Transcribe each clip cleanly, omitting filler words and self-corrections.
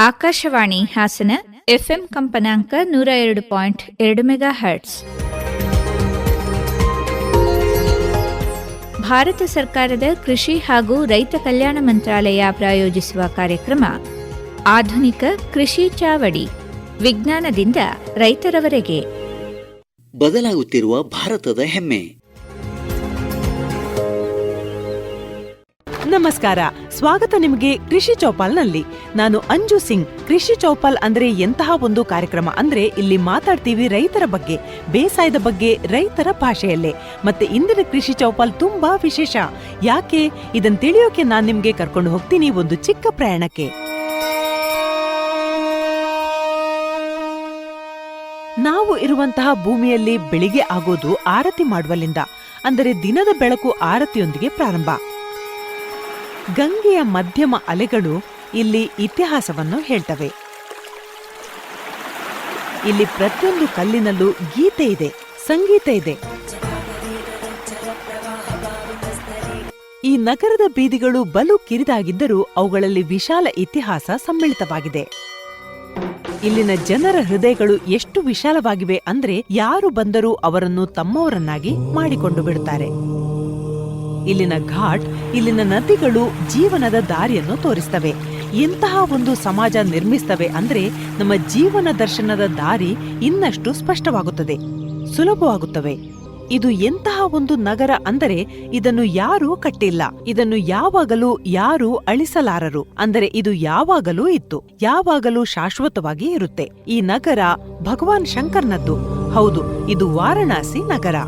Akashvani Hassan FM ಕಂಪನಾಂಕ 102.2 megahertz. Bharat ಸರ್ಕಾರದ ಕೃಷಿ ಹಾಗೂ ರೈತ ಕಲ್ಯಾಣ ಮಂತ್ರಾಲಯ ಪ್ರಾಯೋಜಿಸುವ ಕಾರ್ಯಕ್ರಮ ಆಧುನಿಕ ಕೃಷಿ ಚಾವಡಿ, ವಿಜ್ಞಾನದಿಂದ ರೈತರವರೆಗೆ. ಬದಲಾಗುತ್ತಿರುವ ಭಾರತದ ಹೆಮ್ಮೆ. ನಮಸ್ಕಾರ, ಸ್ವಾಗತ ನಿಮಗೆ ಕೃಷಿ ಚೌಪಾಲ್ನಲ್ಲಿ. ನಾನು ಅಂಜು ಸಿಂಗ್. ಕೃಷಿ ಚೌಪಾಲ್ ಅಂದ್ರೆ ಎಂತಹ ಒಂದು ಕಾರ್ಯಕ್ರಮ ಅಂದ್ರೆ ಇಲ್ಲಿ ಮಾತಾಡ್ತೀವಿ ರೈತರ ಬಗ್ಗೆ, ಬೇಸಾಯದ ಬಗ್ಗೆ, ರೈತರ ಭಾಷೆಯಲ್ಲೇ. ಮತ್ತೆ ಇಂದಿನ ಕೃಷಿ ಚೌಪಾಲ್ ತುಂಬಾ ವಿಶೇಷ. ಯಾಕೆ ಇದನ್ನ ತಿಳಿಯೋಕೆ ನಾನು ನಿಮ್ಗೆ ಕರ್ಕೊಂಡು ಹೋಗ್ತೀನಿ ಒಂದು ಚಿಕ್ಕ ಪ್ರಯಾಣಕ್ಕೆ. ನಾವು ಇರುವಂತಹ ಭೂಮಿಯಲ್ಲಿ ಬೆಳಿಗ್ಗೆ ಆಗೋದು ಆರತಿ ಮಾಡುವಲ್ಲಿಂದ, ಅಂದರೆ ದಿನದ ಬೆಳಕು ಆರತಿಯೊಂದಿಗೆ ಪ್ರಾರಂಭ. ಗಂಗೆಯ ಮಧ್ಯಮ ಅಲೆಗಳು ಇಲ್ಲಿ ಇತಿಹಾಸವನ್ನು ಹೇಳ್ತವೆ. ಇಲ್ಲಿ ಪ್ರತಿಯೊಂದು ಕಲ್ಲಿನಲ್ಲೂ ಗೀತೆ ಇದೆ, ಸಂಗೀತ ಇದೆ. ಈ ನಗರದ ಬೀದಿಗಳು ಬಲು ಕಿರಿದಾಗಿದ್ದರೂ ಅವುಗಳಲ್ಲಿ ವಿಶಾಲ ಇತಿಹಾಸ ಸಮ್ಮಿಳಿತವಾಗಿದೆ. ಇಲ್ಲಿನ ಜನರ ಹೃದಯಗಳು ಎಷ್ಟು ವಿಶಾಲವಾಗಿವೆ ಅಂದ್ರೆ ಯಾರು ಬಂದರೂ ಅವರನ್ನು ತಮ್ಮವರನ್ನಾಗಿ ಮಾಡಿಕೊಂಡು ಬಿಡುತ್ತಾರೆ. ಇಲ್ಲಿನ ಘಾಟ್, ಇಲ್ಲಿನ ನದಿಗಳು ಜೀವನದ ದಾರಿಯನ್ನು ತೋರಿಸ್ತವೆ. ಎಂತಹ ಒಂದು ಸಮಾಜ ನಿರ್ಮಿಸ್ತವೆ ಅಂದ್ರೆ ನಮ್ಮ ಜೀವನ ದರ್ಶನದ ದಾರಿ ಇನ್ನಷ್ಟು ಸ್ಪಷ್ಟವಾಗುತ್ತದೆ, ಸುಲಭವಾಗುತ್ತವೆ. ಇದು ಎಂತಹ ಒಂದು ನಗರ ಅಂದರೆ ಇದನ್ನು ಯಾರೂ ಕಟ್ಟಿಲ್ಲ, ಇದನ್ನು ಯಾವಾಗಲೂ ಯಾರೂ ಅಳಿಸಲಾರರು. ಅಂದರೆ ಇದು ಯಾವಾಗಲೂ ಇತ್ತು, ಯಾವಾಗಲೂ ಶಾಶ್ವತವಾಗಿ ಇರುತ್ತೆ. ಈ ನಗರ ಭಗವಾನ್ ಶಂಕರ್ನದ್ದು. ಹೌದು, ಇದು ವಾರಣಾಸಿ ನಗರ.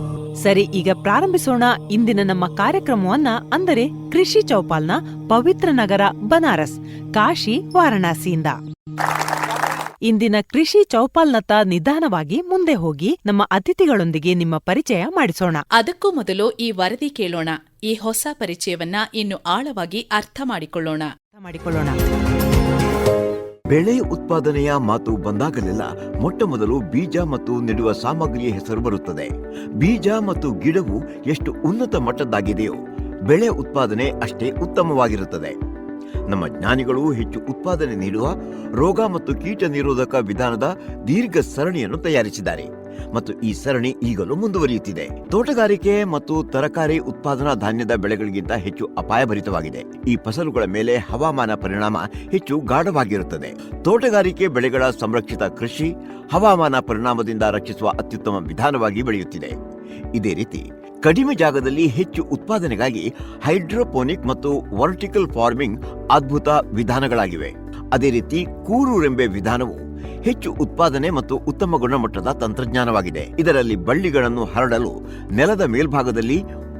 ಸರಿ, ಈಗ ಪ್ರಾರಂಭಿಸೋಣ ಇಂದಿನ ನಮ್ಮ ಕಾರ್ಯಕ್ರಮವನ್ನ. ಅಂದರೆ ಕೃಷಿ ಚೌಪಾಲ್ನ ಪವಿತ್ರ ನಗರ ಬನಾರಸ್, ಕಾಶಿ, ವಾರಣಾಸಿಯಿಂದ. ಇಂದಿನ ಕೃಷಿ ಚೌಪಾಲ್ನತ್ತ ನಿಧಾನವಾಗಿ ಮುಂದೆ ಹೋಗಿ ನಮ್ಮ ಅತಿಥಿಗಳೊಂದಿಗೆ ನಿಮ್ಮ ಪರಿಚಯ ಮಾಡಿಸೋಣ. ಅದಕ್ಕೂ ಮೊದಲು ಈ ವರದಿ ಕೇಳೋಣ. ಈ ಹೊಸ ಪರಿಚಯವನ್ನ ಇನ್ನು ಆಳವಾಗಿ ಅರ್ಥ ಮಾಡಿಕೊಳ್ಳೋಣ. ಬೆಳೆ ಉತ್ಪಾದನೆಯ ಮಾತು ಬಂದಾಗಲೆಲ್ಲ ಮೊಟ್ಟ ಮೊದಲು ಬೀಜ ಮತ್ತು ನೆಡುವ ಸಾಮಗ್ರಿಯ ಹೆಸರು ಬರುತ್ತದೆ. ಬೀಜ ಮತ್ತು ಗಿಡವು ಎಷ್ಟು ಉನ್ನತ ಮಟ್ಟದ್ದಾಗಿದೆಯೋ ಬೆಳೆ ಉತ್ಪಾದನೆ ಅಷ್ಟೇ ಉತ್ತಮವಾಗಿರುತ್ತದೆ. ನಮ್ಮ ಜ್ಞಾನಿಗಳು ಹೆಚ್ಚು ಉತ್ಪಾದನೆ ನೀಡುವ ರೋಗ ಮತ್ತು ಕೀಟ ನಿರೋಧಕ ವಿಧಾನದ ದೀರ್ಘ ಸರಣಿಯನ್ನು ತಯಾರಿಸಿದ್ದಾರೆ ಮತ್ತು ಈ ಸರಣಿ ಈಗಲೂ ಮುಂದುವರಿಯುತ್ತಿದೆ. ತೋಟಗಾರಿಕೆ ಮತ್ತು ತರಕಾರಿ ಉತ್ಪಾದನಾ ಧಾನ್ಯದ ಬೆಳೆಗಳಿಗಿಂತ ಹೆಚ್ಚು ಅಪಾಯಭರಿತವಾಗಿದೆ. ಈ ಫಸಲುಗಳ ಮೇಲೆ ಹವಾಮಾನ ಪರಿಣಾಮ ಹೆಚ್ಚು ಗಾಢವಾಗಿರುತ್ತದೆ. ತೋಟಗಾರಿಕೆ ಬೆಳೆಗಳ ಸಂರಕ್ಷಿತ ಕೃಷಿ ಹವಾಮಾನ ಪರಿಣಾಮದಿಂದ ರಕ್ಷಿಸುವ ಅತ್ಯುತ್ತಮ ವಿಧಾನವಾಗಿ ಬೆಳೆಯುತ್ತಿದೆ. ಇದೇ ರೀತಿ ಕಡಿಮೆ ಜಾಗದಲ್ಲಿ ಹೆಚ್ಚು ಉತ್ಪಾದನೆಗಾಗಿ ಹೈಡ್ರೋಪೋನಿಕ್ ಮತ್ತು ವರ್ಟಿಕಲ್ ಫಾರ್ಮಿಂಗ್ ಅದ್ಭುತ ವಿಧಾನಗಳಾಗಿವೆ. ಅದೇ ರೀತಿ ಕೂರು ರೆಂಬೆ ವಿಧಾನವು ಹೆಚ್ಚು ಉತ್ಪಾದನೆ ಮತ್ತು ಉತ್ತಮ ಗುಣಮಟ್ಟದ ತಂತ್ರಜ್ಞಾನವಾಗಿದೆ. ಇದರಲ್ಲಿ ಬಳ್ಳಿಗಳನ್ನು ಹರಡಲು ನೆಲದ ಮೇಲ್ಭಾಗದಲ್ಲಿ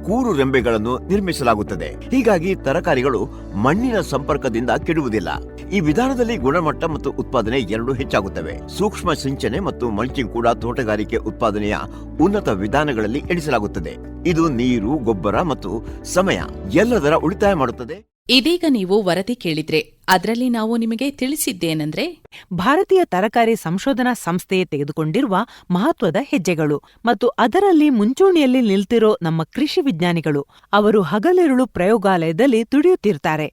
ಕೂರು ರೆಂಬೆಗಳನ್ನು ನಿರ್ಮಿಸಲಾಗುತ್ತದೆ. ಹೀಗಾಗಿ ತರಕಾರಿಗಳು ಮಣ್ಣಿನ ಸಂಪರ್ಕದಿಂದ ಕೆಡುವುದಿಲ್ಲ. ಈ ವಿಧಾನದಲ್ಲಿ ಗುಣಮಟ್ಟ ಮತ್ತು ಉತ್ಪಾದನೆ ಎರಡೂ ಹೆಚ್ಚಾಗುತ್ತವೆ. ಸೂಕ್ಷ್ಮ ಸಿಂಚನೆ ಮತ್ತು ಮಲ್ಚಿಂಗ್ ಕೂಡ ತೋಟಗಾರಿಕೆ ಉತ್ಪಾದನೆಯ ಉನ್ನತ ವಿಧಾನಗಳಲ್ಲಿ ಎಣಿಸಲಾಗುತ್ತದೆ. ಇದು ನೀರು, ಗೊಬ್ಬರ ಮತ್ತು ಸಮಯ ಎಲ್ಲದರ ಉಳಿತಾಯ ಮಾಡುತ್ತದೆ. ಇದೀಗ ನೀವು ವರದಿ ಕೇಳಿದ್ರೆ ಅದರಲ್ಲಿ ನಾವು ನಿಮಗೆ ತಿಳಿಸಿದ್ದೇನೆಂದ್ರೆ, ಭಾರತೀಯ ತರಕಾರಿ ಸಂಶೋಧನಾ ಸಂಸ್ಥೆ ತೆಗೆದುಕೊಂಡಿರುವ ಮಹತ್ವದ ಹೆಜ್ಜೆಗಳು ಮತ್ತು ಅದರಲ್ಲಿ ಮುಂಚೂಣಿಯಲ್ಲಿ ನಿಲ್ತಿರೋ ನಮ್ಮ ಕೃಷಿ ವಿಜ್ಞಾನಿಗಳು. ಅವರು ಹಗಲಿರುಳು ಪ್ರಯೋಗಾಲಯದಲ್ಲಿ ದುಡಿಯುತ್ತಿರ್ತಾರೆ.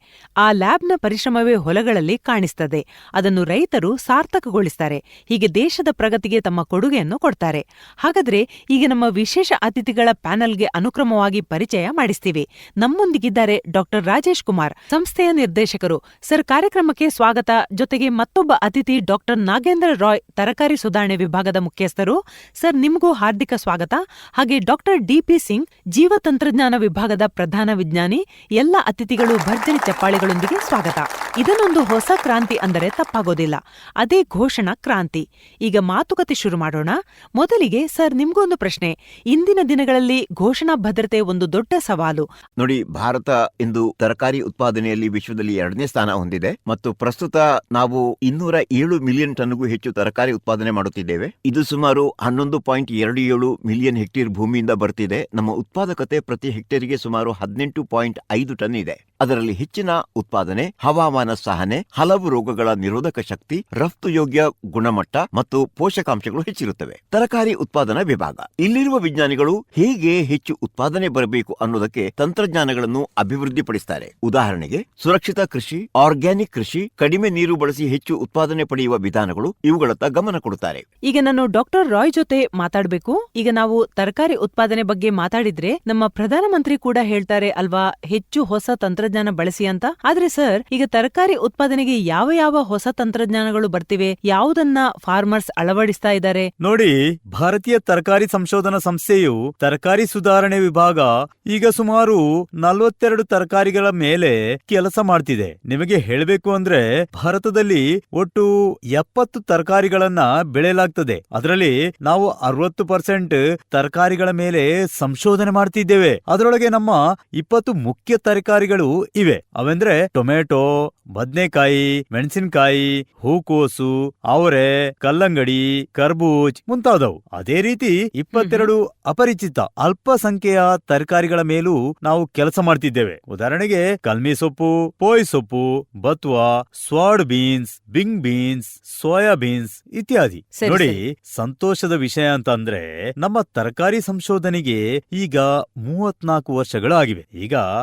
ಆ ಲ್ಯಾಬ್ನ ಪರಿಶ್ರಮವೇ ಹೊಲಗಳಲ್ಲಿ ಕಾಣಿಸ್ತದೆ. ಅದನ್ನು ರೈತರು ಸಾರ್ಥಕಗೊಳಿಸ್ತಾರೆ. ಹೀಗೆ ದೇಶದ ಪ್ರಗತಿಗೆ ತಮ್ಮ ಕೊಡುಗೆಯನ್ನು ಕೊಡ್ತಾರೆ. ಹಾಗಾದ್ರೆ ಈಗ ನಮ್ಮ ವಿಶೇಷ ಅತಿಥಿಗಳ ಪ್ಯಾನಲ್ಗೆ ಅನುಕ್ರಮವಾಗಿ ಪರಿಚಯ ಮಾಡಿಸ್ತೀವಿ. ನಮ್ಮೊಂದಿಗಿದ್ದಾರೆ ಡಾಕ್ಟರ್ ರಾಜೇಶ್ ಕುಮಾರ್, ಸಂಸ್ಥೆಯ ನಿರ್ದೇಶಕರು. ಸರ್, ಕಾರ್ಯಕ್ರಮಕ್ಕೆ ಸ್ವಾಗತ. ಜೊತೆಗೆ ಮತ್ತೊಬ್ಬ ಅತಿಥಿ ಡಾಕ್ಟರ್ ನಾಗೇಂದ್ರ ರಾಯ್, ತರಕಾರಿ ಸುಧಾರಣೆ ವಿಭಾಗದ ಮುಖ್ಯಸ್ಥರು. ಸರ್, ನಿಮಗೂ ಹಾರ್ದಿಕ ಸ್ವಾಗತ. ಹಾಗೆ ಡಾಕ್ಟರ್ ಡಿ.ಪಿ. ಸಿಂಗ್, ಜೀವ ತಂತ್ರಜ್ಞಾನ ವಿಭಾಗದ ಪ್ರಧಾನ ವಿಜ್ಞಾನಿ. ಎಲ್ಲ ಅತಿಥಿಗಳು ಭರ್ಜರಿ ಚಪ್ಪಾಳೆಗಳೊಂದಿಗೆ ಸ್ವಾಗತ. ಇದನ್ನೊಂದು ಹೊಸ ಕ್ರಾಂತಿ ಅಂದರೆ ತಪ್ಪಾಗೋದಿಲ್ಲ, ಅದೇ ಘೋಷಣಾ ಕ್ರಾಂತಿ. ಈಗ ಮಾತುಕತೆ ಶುರು ಮಾಡೋಣ. ಮೊದಲಿಗೆ ಸರ್, ನಿಮ್ಗೊಂದು ಪ್ರಶ್ನೆ. ಇಂದಿನ ದಿನಗಳಲ್ಲಿ ಘೋಷಣಾ ಭದ್ರತೆ ಒಂದು ದೊಡ್ಡ ಸವಾಲು. ನೋಡಿ, ಭಾರತ ಇಂದು ತರಕಾರಿ ಉತ್ಪಾದನೆಯಲ್ಲಿ ವಿಶ್ವದಲ್ಲಿ 2ನೇ ಸ್ಥಾನ ಹೊಂದಿದೆ ಮತ್ತು ಪ್ರಸ್ತುತ ನಾವು 207 ಮಿಲಿಯನ್ ಟನ್ಗೂ ಹೆಚ್ಚು ತರಕಾರಿ ಉತ್ಪಾದನೆ ಮಾಡುತ್ತಿದ್ದೇವೆ. ಇದು ಸುಮಾರು 11.27 ಮಿಲಿಯನ್ ಹೆಕ್ಟೇರ್ ಭೂಮಿಯಿಂದ ಬರ್ತಿದೆ. ನಮ್ಮ ಉತ್ಪಾದಕತೆ ಪ್ರತಿ ಹೆಕ್ಟೇರಿಗೆ ಸುಮಾರು 18.5 ಟನ್ ಇದೆ. ಅದರಲ್ಲಿ ಹೆಚ್ಚಿನ ಉತ್ಪಾದನೆ, ಹವಾಮಾನ ಸಹನೆ, ಹಲವು ರೋಗಗಳ ನಿರೋಧಕ ಶಕ್ತಿ, ರಫ್ತು ಯೋಗ್ಯ ಗುಣಮಟ್ಟ ಮತ್ತು ಪೋಷಕಾಂಶಗಳು ಹೆಚ್ಚಿರುತ್ತವೆ. ತರಕಾರಿ ಉತ್ಪಾದನಾ ವಿಭಾಗ ಇಲ್ಲಿರುವ ವಿಜ್ಞಾನಿಗಳು ಹೇಗೆ ಹೆಚ್ಚು ಉತ್ಪಾದನೆ ಬರಬೇಕು ಅನ್ನೋದಕ್ಕೆ ತಂತ್ರಜ್ಞಾನಗಳನ್ನು ಅಭಿವೃದ್ಧಿಪಡಿಸುತ್ತಾರೆ. ಉದಾಹರಣೆಗೆ ಸುರಕ್ಷಿತ ಕೃಷಿ, ಆರ್ಗ್ಯಾನಿಕ್ ಕೃಷಿ, ಕಡಿಮೆ ನೀರು ಬಳಸಿ ಹೆಚ್ಚು ಉತ್ಪಾದನೆ ಪಡೆಯುವ ವಿಧಾನಗಳು ಇವುಗಳತ್ತ ಗಮನ ಕೊಡುತ್ತಾರೆ. ಈಗ ನಾನು ಡಾಕ್ಟರ್ ರಾಯ್ ಜೊತೆ ಮಾತಾಡ್ಬೇಕು. ಈಗ ನಾವು ತರಕಾರಿ ಉತ್ಪಾದನೆ ಬಗ್ಗೆ ಮಾತಾಡಿದ್ರೆ ನಮ್ಮ ಪ್ರಧಾನಮಂತ್ರಿ ಕೂಡ ಹೇಳ್ತಾರೆ ಅಲ್ವಾ, ಹೆಚ್ಚು ಹೊಸ ತಂತ್ರಜ್ಞಾನ ಬಳಸಿ ಅಂತ. ಆದ್ರೆ ಸರ್, ಈಗ ತರಕಾರಿ ಉತ್ಪಾದನೆಗೆ ಯಾವ ಯಾವ ಹೊಸ ತಂತ್ರಜ್ಞಾನಗಳು ಬರ್ತಿವೆ, ಯಾವುದನ್ನ ಫಾರ್ಮರ್ಸ್ ಅಳವಡಿಸ್ತಾ ಇದ್ದಾರೆ? ನೋಡಿ, ಭಾರತೀಯ ತರಕಾರಿ ಸಂಶೋಧನಾ ಸಂಸ್ಥೆಯು ತರಕಾರಿ ಸುಧಾರಣೆ ವಿಭಾಗ ಈಗ ಸುಮಾರು 42 ತರಕಾರಿಗಳ ಮೇಲೆ ಕೆಲಸ ಮಾಡ್ತಿದೆ. ನಿಮಗೆ ಹೇಳಬೇಕು ಅಂದ್ರೆ ಭಾರತದಲ್ಲಿ ಒಟ್ಟು 70 ತರಕಾರಿಗಳನ್ನ ಬೆಳೆಯಲಾಗ್ತದೆ. ಅದರಲ್ಲಿ ನಾವು 60% ತರಕಾರಿಗಳ ಮೇಲೆ ಸಂಶೋಧನೆ ಮಾಡ್ತಿದ್ದೇವೆ. ಅದರೊಳಗೆ ನಮ್ಮ 20 ಮುಖ್ಯ ತರಕಾರಿಗಳು ಇವೆ. ಅವೆಂದ್ರೆ ಟೊಮೆಟೊ, ಬದನೆಕಾಯಿ, ಮೆಣಸಿನಕಾಯಿ, ಹೂಕೋಸು, ಅವರೆ, ಕಲ್ಲಂಗಡಿ, ಕರ್ಬೂಜ್ ಮುಂತಾದವು. ಅದೇ ರೀತಿ 22 ಅಪರಿಚಿತ ಅಲ್ಪಸಂಖ್ಯೆಯ ತರಕಾರಿಗಳ ಮೇಲೂ ನಾವು ಕೆಲಸ ಮಾಡ್ತಿದ್ದೇವೆ. ಉದಾಹರಣೆಗೆ ಕಲ್ಮಿ ಸೊಪ್ಪು, ಪೋಯ್ ಸೊಪ್ಪು, ಬತ್ವಾ, ಸ್ವಾಡ್ ಬೀನ್ಸ್, ಬಿಂಗ್ ಬೀನ್ಸ್, ಸೋಯಾ ಬೀನ್ಸ್ ಇತ್ಯಾದಿ. ಸರಿ, ನೋಡಿ, ಸರಿ. ಸಂತೋಷದ ವಿಷಯ ಅಂತಂದ್ರೆ ನಮ್ಮ ತರಕಾರಿ ಸಂಶೋಧನೆಗೆ ಈಗ 34 ವರ್ಷಗಳು ಆಗಿವೆ. ಈಗ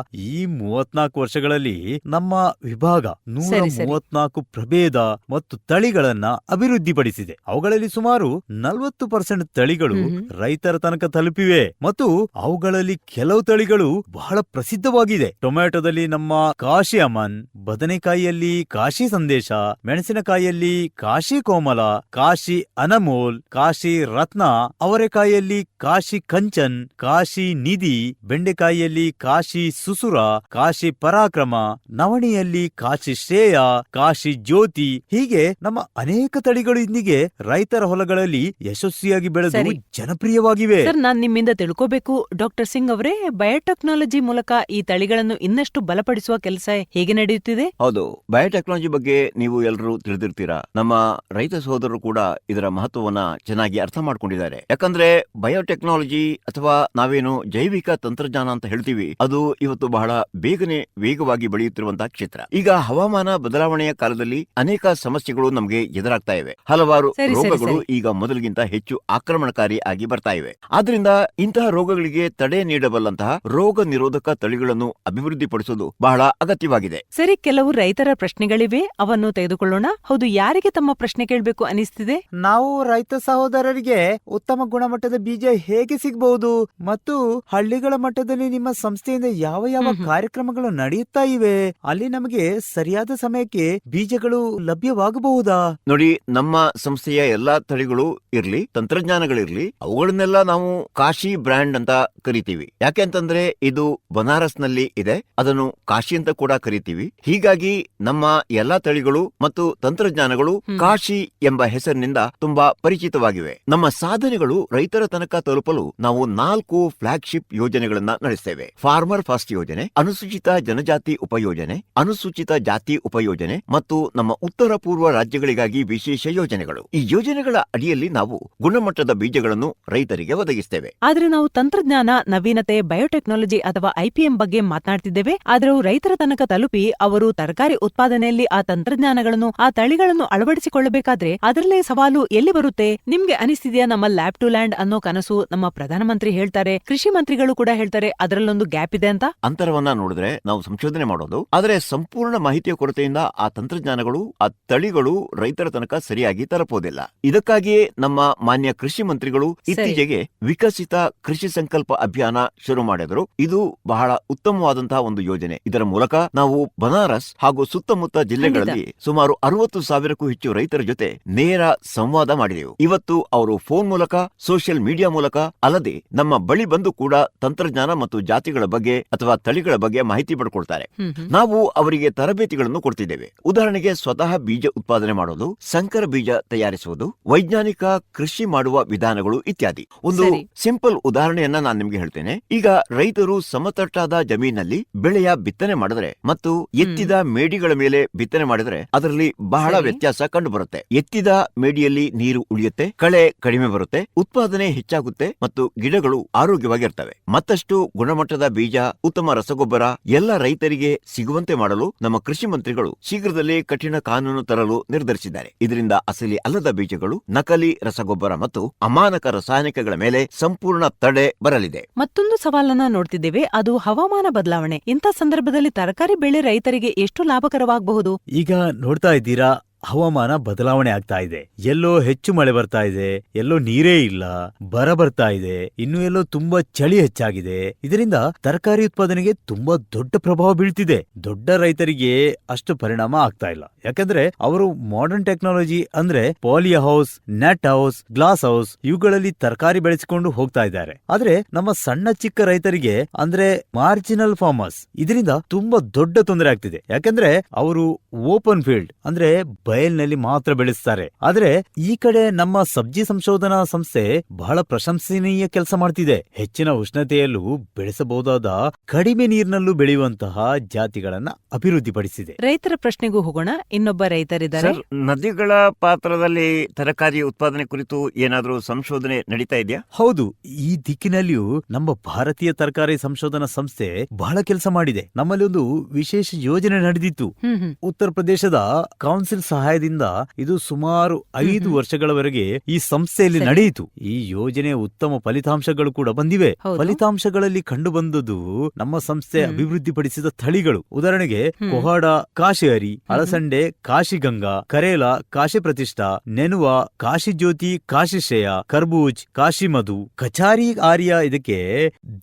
ಈ 34 ವರ್ಷಗಳಲ್ಲಿ ನಮ್ಮ ವಿಭಾಗ ಸರಿ, ಸರಿ. 134 ಪ್ರಭೇದ ಮತ್ತು ತಳಿಗಳನ್ನ ಅಭಿವೃದ್ಧಿಪಡಿಸಿದೆ. ಅವುಗಳಲ್ಲಿ ಸುಮಾರು 40% ತಳಿಗಳು ರೈತರ ತನಕ ತಲುಪಿವೆ ಮತ್ತು ಅವುಗಳಲ್ಲಿ ಕೆಲವು ತಳಿಗಳು ಬಹಳ ಪ್ರಸಿದ್ಧವಾಗಿದೆ. ಟೊಮೆಟೊದಲ್ಲಿ ನಮ್ಮ ಕಾಶಿ ಅಮನ್, ಬದನೆಕಾಯಿಯಲ್ಲಿ ಕಾಶಿ ಸಂದೇಶ, ಮೆಣಸಿನಕಾಯಿಯಲ್ಲಿ ಕಾಶಿ ಕೋಮಲ, ಕಾಶಿ ಅನಮೋಲ್, ಕಾಶಿ ರತ್ನ, ಅವರೆಕಾಯಿಯಲ್ಲಿ ಕಾಶಿ ಕಂಚನ್, ಕಾಶಿ ನಿಧಿ, ಬೆಂಡೆಕಾಯಿಯಲ್ಲಿ ಕಾಶಿ ಸುಸುರ, ಕಾಶಿ ಪರಾಕ್ರಮ, ನವಣಿಯಲ್ಲಿ ಕಾಶಿ ಶ್ರೇಯ, ಕಾಶಿ ಜ್ಯೋತಿ, ಹೀಗೆ ನಮ್ಮ ಅನೇಕ ತಳಿಗಳು ಇಂದಿಗೆ ರೈತರ ಹೊಲಗಳಲ್ಲಿ ಯಶಸ್ವಿಯಾಗಿ ಬೆಳೆದು ಸರಿ. ಜನಪ್ರಿಯವಾಗಿವೆ. ಸರ್, ನಾನ್ ನಿಮ್ಮಿಂದ ತಿಳ್ಕೋಬೇಕು, ಡಾಕ್ಟರ್ ಸಿಂಗ್ ಅವರೇ, ಬಯೋಟೆಕ್ನಾಲಜಿ ಮೂಲಕ ಈ ತಳಿಗಳನ್ನು ಇನ್ನಷ್ಟು ಬಲಪಡಿಸುವ ಕೆಲಸ ಹೇಗೆ ನಡೆಯುತ್ತಿದೆ? ಹೌದು, ಬಯೋಟೆಕ್ನಾಲಜಿ ಬಗ್ಗೆ ನೀವು ಎಲ್ಲರೂ ತಿಳಿದಿರ್ತೀರಾ. ನಮ್ಮ ರೈತ ಸಹೋದರರು ಕೂಡ ಇದರ ಮಹತ್ವವನ್ನ ಚೆನ್ನಾಗಿ ಅರ್ಥ ಮಾಡ್ಕೊಂಡಿದ್ದಾರೆ. ಯಾಕಂದ್ರೆ ಬಯೋಟೆಕ್ನಾಲಜಿ ಅಥವಾ ನಾವೇನು ಜೈವಿಕ ತಂತ್ರಜ್ಞಾನ ಅಂತ ಹೇಳ್ತೀವಿ, ಅದು ಇವತ್ತು ಬಹಳ ಬೇಗನೆ ವೇಗವಾಗಿ ಬೆಳೆಯುತ್ತಿರುವಂತಹ ಕ್ಷೇತ್ರ. ಈಗ ಹವಾಮಾನ ಬದಲಾವಣೆಯ ಕಾಲದಲ್ಲಿ ಅನೇಕ ಸಮಸ್ಯೆಗಳು ನಮಗೆ ಎದುರಾಗ್ತಾ ಇವೆ. ಹಲವಾರು ಸರಿ, ಸರಿ, ರೋಗಗಳು ಸರಿ. ಈಗ ಮೊದಲಿಗಿಂತ ಹೆಚ್ಚು ಆಕ್ರಮಣಕಾರಿ ಆಗಿ ಬರ್ತಾ ಇವೆ. ಆದ್ರಿಂದ ಇಂತಹ ರೋಗಗಳಿಗೆ ತಡೆ ನೀಡಬಲ್ಲಂತಹ ರೋಗ ನಿರೋಧಕ ತಳಿಗಳನ್ನು ಅಭಿವೃದ್ಧಿಪಡಿಸುವುದು ಬಹಳ ಅಗತ್ಯವಾಗಿದೆ. ಸರಿ, ಕೆಲವು ರೈತರ ಪ್ರಶ್ನೆಗಳಿವೆ, ಅವನ್ನು ತೆಗೆದುಕೊಳ್ಳೋಣ. ಹೌದು, ಯಾರಿಗೆ ತಮ್ಮ ಪ್ರಶ್ನೆ ಕೇಳಬೇಕು ಅನಿಸ್ತಿದೆ? ನಾವು ರೈತ ಸಹೋದರರಿಗೆ ಉತ್ತಮ ಗುಣಮಟ್ಟದ ಬೀಜ ಹೇಗೆ ಸಿಗಬಹುದು ಮತ್ತು ಹಳ್ಳಿಗಳ ಮಟ್ಟದಲ್ಲಿ ನಿಮ್ಮ ಸಂಸ್ಥೆಯಿಂದ ಯಾವ ಯಾವ ಕಾರ್ಯಕ್ರಮಗಳು ನಡೆಯುತ್ತಾ ಇವೆ, ಅಲ್ಲಿ ನಮಗೆ ಸರಿಯಾದ ಸಮಯಕ್ಕೆ ಬೀಜಗಳು ಲಭ್ಯವಾಗಬಹುದಾ? ನೋಡಿ, ನಮ್ಮ ಸಂಸ್ಥೆಯ ಎಲ್ಲಾ ತಳಿಗಳು ಇರ್ಲಿ, ತಂತ್ರಜ್ಞಾನಗಳಿರ್ಲಿ, ಅವುಗಳನ್ನೆಲ್ಲ ನಾವು ಕಾಶಿ ಬ್ರ್ಯಾಂಡ್ ಅಂತ ಕರಿತೀವಿ. ಯಾಕೆ ಅಂತಂದ್ರೆ ಇದು ಬನಾರಸ್ ನಲ್ಲಿ ಇದೆ, ಅದನ್ನು ಕಾಶಿ ಅಂತ ಕೂಡ ಕರಿತೀವಿ. ಹೀಗಾಗಿ ನಮ್ಮ ಎಲ್ಲಾ ತಳಿಗಳು ಮತ್ತು ತಂತ್ರಜ್ಞಾನಗಳು ಕಾಶಿ ಎಂಬ ಹೆಸರಿನಿಂದ ತುಂಬಾ ಪರಿಚಿತವಾಗಿವೆ. ನಮ್ಮ ಸಾಧನೆಗಳು ರೈತರ ತನಕ ತಲುಪಲು ನಾವು 4 ಫ್ಲಾಗ್ಶಿಪ್ ಯೋಜನೆಗಳನ್ನ ನಡೆಸ್ತೇವೆ. ಫಾರ್ಮರ್ ಫಸ್ಟ್ ಯೋಜನೆ, ಅನುಸೂಚಿತ ಜನಜಾತಿ ಉಪಯೋಜನೆ, ಅನುಸೂಚಿತ ಜಾತಿ ಉಪಯೋಜನೆ ಮತ್ತು ನಮ್ಮ ಉತ್ತರ ಪೂರ್ವ ರಾಜ್ಯಗಳಿಗಾಗಿ ವಿಶೇಷ ಯೋಜನೆಗಳು. ಈ ಯೋಜನೆಗಳ ಅಡಿಯಲ್ಲಿ ನಾವು ಗುಣಮಟ್ಟದ ಬೀಜಗಳನ್ನು ರೈತರಿಗೆ ಒದಗಿಸ್ತೇವೆ. ಆದ್ರೆ ನಾವು ತಂತ್ರಜ್ಞಾನ, ನವೀನತೆ, ಬಯೋಟೆಕ್ನಾಲಜಿ ಅಥವಾ ಐಪಿಎಂ ಬಗ್ಗೆ ಮಾತನಾಡ್ತಿದ್ದೇವೆ. ಆದ್ರೆ ಅವು ರೈತರ ತನಕ ತಲುಪಿ ಅವರು ತರಕಾರಿ ಉತ್ಪಾದನೆಯಲ್ಲಿ ಆ ತಂತ್ರಜ್ಞಾನಗಳನ್ನು, ಆ ತಳಿಗಳನ್ನು ಅಳವಡಿಸಿಕೊಳ್ಳಬೇಕಾದ್ರೆ ಅದರಲ್ಲೇ ಸವಾಲು ಎಲ್ಲಿ ಬರುತ್ತೆ? ನಿಮ್ಗೆ ಅನಿಸ್ತಿದೆಯಾ, ನಮ್ಮ ಲ್ಯಾಬ್ ಟು ಲ್ಯಾಂಡ್ ಅನ್ನೋ ಕನಸು ನಮ್ಮ ಪ್ರಧಾನಮಂತ್ರಿ ಹೇಳ್ತಾರೆ, ಕೃಷಿ ಮಂತ್ರಿಗಳು ಕೂಡ ಹೇಳ್ತಾರೆ, ಅದರಲ್ಲೊಂದು ಗ್ಯಾಪ್ ಇದೆ ಅಂತ? ಅಂತರವನ್ನ ನೋಡಿದ್ರೆ ನಾವು ಸಂಶೋಧನೆ ಮಾಡೋದು, ಆದರೆ ಸಂಪೂರ್ಣ ಮಾಹಿತಿಯ ಕೊರತೆಯಿಂದ ಆ ತಂತ್ರಜ್ಞಾನಗಳು, ಆ ತಳಿಗಳು ರೈತರ ತನಕ ಸರಿಯಾಗಿ ತಲುಪೋದಿಲ್ಲ. ಇದಕ್ಕಾಗಿಯೇ ನಮ್ಮ ಮಾನ್ಯ ಕೃಷಿ ಮಂತ್ರಿಗಳು ಇತ್ತೀಚೆಗೆ ವಿಕಸಿತ ಕೃಷಿ ಸಂಕಲ್ಪ ಅಭಿಯಾನ ಶುರು ಮಾಡಿದರು. ಇದು ಬಹಳ ಉತ್ತಮವಾದಂತಹ ಒಂದು ಯೋಜನೆ. ಇದರ ಮೂಲಕ ನಾವು ಬನಾರಸ್ ಹಾಗೂ ಸುತ್ತಮುತ್ತ ಜಿಲ್ಲೆಗಳಲ್ಲಿ ಸುಮಾರು 60,000ಕ್ಕೂ ಹೆಚ್ಚು ರೈತರ ಜೊತೆ ನೇರ ಸಂವಾದ ಮಾಡಿದೆವು. ಇವತ್ತು ಅವರು ಫೋನ್ ಮೂಲಕ, ಸೋಷಿಯಲ್ ಮೀಡಿಯಾ ಮೂಲಕ ಅಲ್ಲದೆ ನಮ್ಮ ಬಳಿ ಬಂದು ಕೂಡ ತಂತ್ರಜ್ಞಾನ ಮತ್ತು ಜಾತಿಗಳ ಬಗ್ಗೆ ಅಥವಾ ತಳಿಗಳ ಬಗ್ಗೆ ಮಾಹಿತಿ ಪಡ್ಕೊಳ್ತಾರೆ. ನಾವು ಅವರಿಗೆ ತರಬೇತಿ ತರಬೇತಿಗಳನ್ನು ಕೊಡ್ತಿದ್ದೇವೆ. ಉದಾಹರಣೆಗೆ ಸ್ವತಃ ಬೀಜ ಉತ್ಪಾದನೆ ಮಾಡೋದು, ಸಂಕರ ಬೀಜ ತಯಾರಿಸುವುದು, ವೈಜ್ಞಾನಿಕ ಕೃಷಿ ಮಾಡುವ ವಿಧಾನಗಳು ಇತ್ಯಾದಿ. ಒಂದು ಸರಿ. ಸಿಂಪಲ್ ಉದಾಹರಣೆಯನ್ನ ನಾನು ನಿಮ್ಗೆ ಹೇಳ್ತೇನೆ. ಈಗ ರೈತರು ಸಮತಟ್ಟಾದ ಜಮೀನಲ್ಲಿ ಬೆಳೆಯ ಬಿತ್ತನೆ ಮಾಡಿದ್ರೆ ಮತ್ತು ಎತ್ತಿದ ಮೇಡಿಗಳ ಮೇಲೆ ಬಿತ್ತನೆ ಮಾಡಿದ್ರೆ ಅದರಲ್ಲಿ ಬಹಳ ಸರಿ. ವ್ಯತ್ಯಾಸ ಕಂಡು ಬರುತ್ತೆ. ಎತ್ತಿದ ಮೇಡಿಯಲ್ಲಿ ನೀರು ಉಳಿಯುತ್ತೆ, ಕಳೆ ಕಡಿಮೆ ಬರುತ್ತೆ, ಉತ್ಪಾದನೆ ಹೆಚ್ಚಾಗುತ್ತೆ ಮತ್ತು ಗಿಡಗಳು ಆರೋಗ್ಯವಾಗಿರ್ತವೆ. ಮತ್ತಷ್ಟು ಗುಣಮಟ್ಟದ ಬೀಜ, ಉತ್ತಮ ರಸಗೊಬ್ಬರ ಎಲ್ಲ ರೈತರಿಗೆ ಸಿಗುವಂತೆ ಮಾಡಲು ನಮ್ಮ ಕೃಷಿ ಮಂತ್ರಿಗಳು ಶೀಘ್ರದಲ್ಲೇ ಕಠಿಣ ಕಾನೂನು ತರಲು ನಿರ್ಧರಿಸಿದ್ದಾರೆ. ಇದರಿಂದ ಅಸಲಿ ಅಲ್ಲದ ಬೀಜಗಳು, ನಕಲಿ ರಸಗೊಬ್ಬರ ಮತ್ತು ಅಮಾನಕ ರಾಸಾಯನಿಕಗಳ ಮೇಲೆ ಸಂಪೂರ್ಣ ತಡೆ ಬರಲಿದೆ. ಮತ್ತೊಂದು ಸವಾಲನ್ನ ನೋಡ್ತಿದ್ದೇವೆ, ಅದು ಹವಾಮಾನ ಬದಲಾವಣೆ. ಇಂಥ ಸಂದರ್ಭದಲ್ಲಿ ತರಕಾರಿ ಬೆಳೆ ರೈತರಿಗೆ ಎಷ್ಟು ಲಾಭಕರವಾಗಬಹುದು? ಈಗ ನೋಡ್ತಾ ಇದ್ದೀರಾ, ಹವಾಮಾನ ಬದಲಾವಣೆ ಆಗ್ತಾ ಇದೆ. ಎಲ್ಲೋ ಹೆಚ್ಚು ಮಳೆ ಬರ್ತಾ ಇದೆ, ಎಲ್ಲೋ ನೀರೇ ಇಲ್ಲ, ಬರ ಬರ್ತಾ ಇದೆ, ಇನ್ನು ಎಲ್ಲೋ ತುಂಬಾ ಚಳಿ ಹೆಚ್ಚಾಗಿದೆ. ಇದರಿಂದ ತರಕಾರಿ ಉತ್ಪಾದನೆಗೆ ತುಂಬಾ ದೊಡ್ಡ ಪ್ರಭಾವ ಬೀಳ್ತಿದೆ. ದೊಡ್ಡ ರೈತರಿಗೆ ಅಷ್ಟು ಪರಿಣಾಮ ಆಗ್ತಾ ಇಲ್ಲ, ಯಾಕಂದ್ರೆ ಅವರು ಮಾಡರ್ನ್ ಟೆಕ್ನಾಲಜಿ ಅಂದ್ರೆ poly house, net house, glass house ಇವುಗಳಲ್ಲಿ ತರಕಾರಿ ಬೆಳೆಸಿಕೊಂಡು ಹೋಗ್ತಾ ಇದ್ದಾರೆ. ಆದ್ರೆ ನಮ್ಮ ಸಣ್ಣ ಚಿಕ್ಕ ರೈತರಿಗೆ ಅಂದ್ರೆ ಮಾರ್ಜಿನಲ್ ಫಾರ್ಮರ್ಸ್ ಇದರಿಂದ ತುಂಬಾ ದೊಡ್ಡ ತೊಂದರೆ ಆಗ್ತಿದೆ. ಯಾಕಂದ್ರೆ ಅವರು ಓಪನ್ ಫೀಲ್ಡ್ ಅಂದ್ರೆ ಬಯಲ್ನಲ್ಲಿ ಮಾತ್ರ ಬೆಳೆಸ್ತಾರೆ. ಆದ್ರೆ ಈ ಕಡೆ ನಮ್ಮ ಸಬ್ಜಿ ಸಂಶೋಧನಾ ಸಂಸ್ಥೆ ಬಹಳ ಪ್ರಶಂಸನೀಯ ಕೆಲಸ ಮಾಡ್ತಿದೆ. ಹೆಚ್ಚಿನ ಉಷ್ಣತೆಯಲ್ಲೂ ಬೆಳೆಸಬಹುದಾದ ಕಡಿಮೆ ನೀರಿನಲ್ಲೂ ಬೆಳೆಯುವಂತಹ ಜಾತಿಗಳನ್ನ ಅಭಿವೃದ್ಧಿಪಡಿಸಿದೆ. ರೈತರ ಪ್ರಶ್ನೆಗೂ ಹೋಗೋಣ. ಇನ್ನೊಬ್ಬ ರೈತರಿದ್ದಾರೆ. ಸರ್, ನದಿಗಳ ಪಾತ್ರದಲ್ಲಿ ತರಕಾರಿ ಉತ್ಪಾದನೆ ಕುರಿತು ಏನಾದರೂ ಸಂಶೋಧನೆ ನಡೀತಾ ಇದೆಯಾ? ಹೌದು, ಈ ದಿಕ್ಕಿನಲ್ಲಿಯೂ ನಮ್ಮ ಭಾರತೀಯ ತರಕಾರಿ ಸಂಶೋಧನಾ ಸಂಸ್ಥೆ ಬಹಳ ಕೆಲಸ ಮಾಡಿದೆ. ನಮ್ಮಲ್ಲಿ ಒಂದು ವಿಶೇಷ ಯೋಜನೆ ನಡೆದಿತ್ತು. ಉತ್ತರ ಪ್ರದೇಶದ ಕೌನ್ಸಿಲ್ ಸಹಾಯದಿಂದ ಇದು ಸುಮಾರು 5 ವರ್ಷಗಳವರೆಗೆ ಈ ಸಂಸ್ಥೆಯಲ್ಲಿ ಸರಿ. ನಡೆಯಿತು. ಈ ಯೋಜನೆ ಉತ್ತಮ ಫಲಿತಾಂಶಗಳು ಕೂಡ ಬಂದಿವೆ. ಹೌದು. ಫಲಿತಾಂಶಗಳಲ್ಲಿ ಕಂಡು ಬಂದದ್ದು ನಮ್ಮ ಸಂಸ್ಥೆ ಅಭಿವೃದ್ಧಿಪಡಿಸಿದ ತಳಿಗಳು. ಉದಾಹರಣೆಗೆ ಕೊಹಾಡ ಕಾಶಿಹರಿ, ಅಲಸಂಡೆ ಕಾಶಿಗಂಗಾ, ಕರೇಲಾ ಕಾಶಿ ಪ್ರತಿಷ್ಠಾ, ನೆನುವ ಕಾಶಿ ಜ್ಯೋತಿ, ಕಾಶಿಶ್ರೇಯ, ಕರ್ಬೂಜ್ ಕಾಶಿ ಮಧು, ಕಚಾರಿ ಆರ್ಯ ಇದಕ್ಕೆ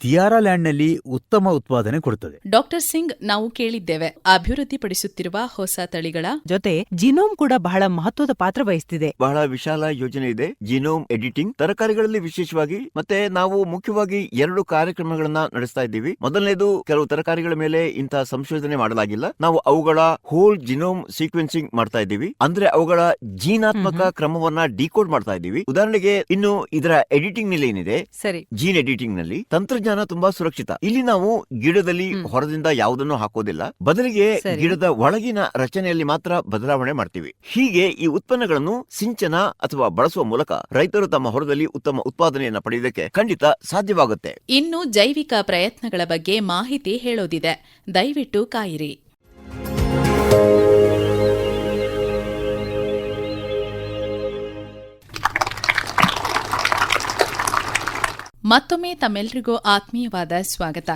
ದಿಯಾರಾ ಲ್ಯಾಂಡ್ ನಲ್ಲಿ ಉತ್ತಮ ಉತ್ಪಾದನೆ ಕೊಡುತ್ತದೆ. ಡಾಕ್ಟರ್ ಸಿಂಗ್, ನಾವು ಕೇಳಿದ್ದೇವೆ ಅಭಿವೃದ್ಧಿಪಡಿಸುತ್ತಿರುವ ಹೊಸ ತಳಿಗಳ ಜೊತೆ ಜಿನೋಮ್ ಕೂಡ ಬಹಳ ಮಹತ್ವದ ಪಾತ್ರ ವಹಿಸ್ತಿದೆ. ಬಹಳ ವಿಶಾಲ ಯೋಜನೆ ಇದೆ. ಜಿನೋಮ್ ಎಡಿಟಿಂಗ್ ತರಕಾರಿಗಳಲ್ಲಿ ವಿಶೇಷವಾಗಿ. ಮತ್ತೆ ನಾವು ಮುಖ್ಯವಾಗಿ 2 ಕಾರ್ಯಕ್ರಮಗಳನ್ನ ನಡೆಸ್ತಾ ಇದ್ದೀವಿ. ಮೊದಲನೇದು, ಕೆಲವು ತರಕಾರಿಗಳ ಮೇಲೆ ಇಂತಹ ಸಂಶೋಧನೆ ಮಾಡಲಾಗಿಲ್ಲ, ನಾವು ಅವುಗಳ ಹೋಲ್ ಜಿನೋಮ್ ಸೀಕ್ವೆನ್ಸಿಂಗ್ ಮಾಡ್ತಾ ಇದ್ದೀವಿ. ಅಂದ್ರೆ ಅವುಗಳ ಜೀನಾತ್ಮಕ ಕ್ರಮವನ್ನ ಡಿಕೋಡ್ ಮಾಡ್ತಾ ಇದ್ದೀವಿ. ಉದಾಹರಣೆಗೆ, ಇನ್ನು ಇದರ ಎಡಿಟಿಂಗ್ ನಲ್ಲಿ ಏನಿದೆ, ಸರಿ. ಜೀನ್ ಎಡಿಟಿಂಗ್ ನಲ್ಲಿ ತಂತ್ರಜ್ಞಾನ ತುಂಬಾ ಸುರಕ್ಷಿತ. ಇಲ್ಲಿ ನಾವು ಗಿಡದಲ್ಲಿ ಹೊರದಿಂದ ಯಾವುದನ್ನು ಹಾಕೋದಿಲ್ಲ, ಬದಲಿಗೆ ಸರಿ. ಗಿಡದ ಒಳಗಿನ ರಚನೆಯಲ್ಲಿ ಮಾತ್ರ ಬದಲಾವಣೆ ಮಾಡ್ತೀವಿ. ಹೀಗೆ ಈ ಉತ್ಪನ್ನಗಳನ್ನು ಸಿಂಚನ ಅಥವಾ ಬಳಸುವ ಮೂಲಕ ರೈತರು ತಮ್ಮ ಹೊಲದಲ್ಲಿ ಉತ್ತಮ ಉತ್ಪಾದನೆಯನ್ನು ಪಡೆಯುವುದಕ್ಕೆ ಖಂಡಿತ ಸಾಧ್ಯವಾಗುತ್ತೆ. ಇನ್ನು ಜೈವಿಕ ಪ್ರಯತ್ನಗಳ ಬಗ್ಗೆ ಮಾಹಿತಿ ಹೇಳೋದಿದೆ, ದಯವಿಟ್ಟು ಕಾಯಿರಿ. ಮತ್ತೊಮ್ಮೆ ತಮ್ಮೆಲ್ಲರಿಗೂ ಆತ್ಮೀಯವಾದ ಸ್ವಾಗತ.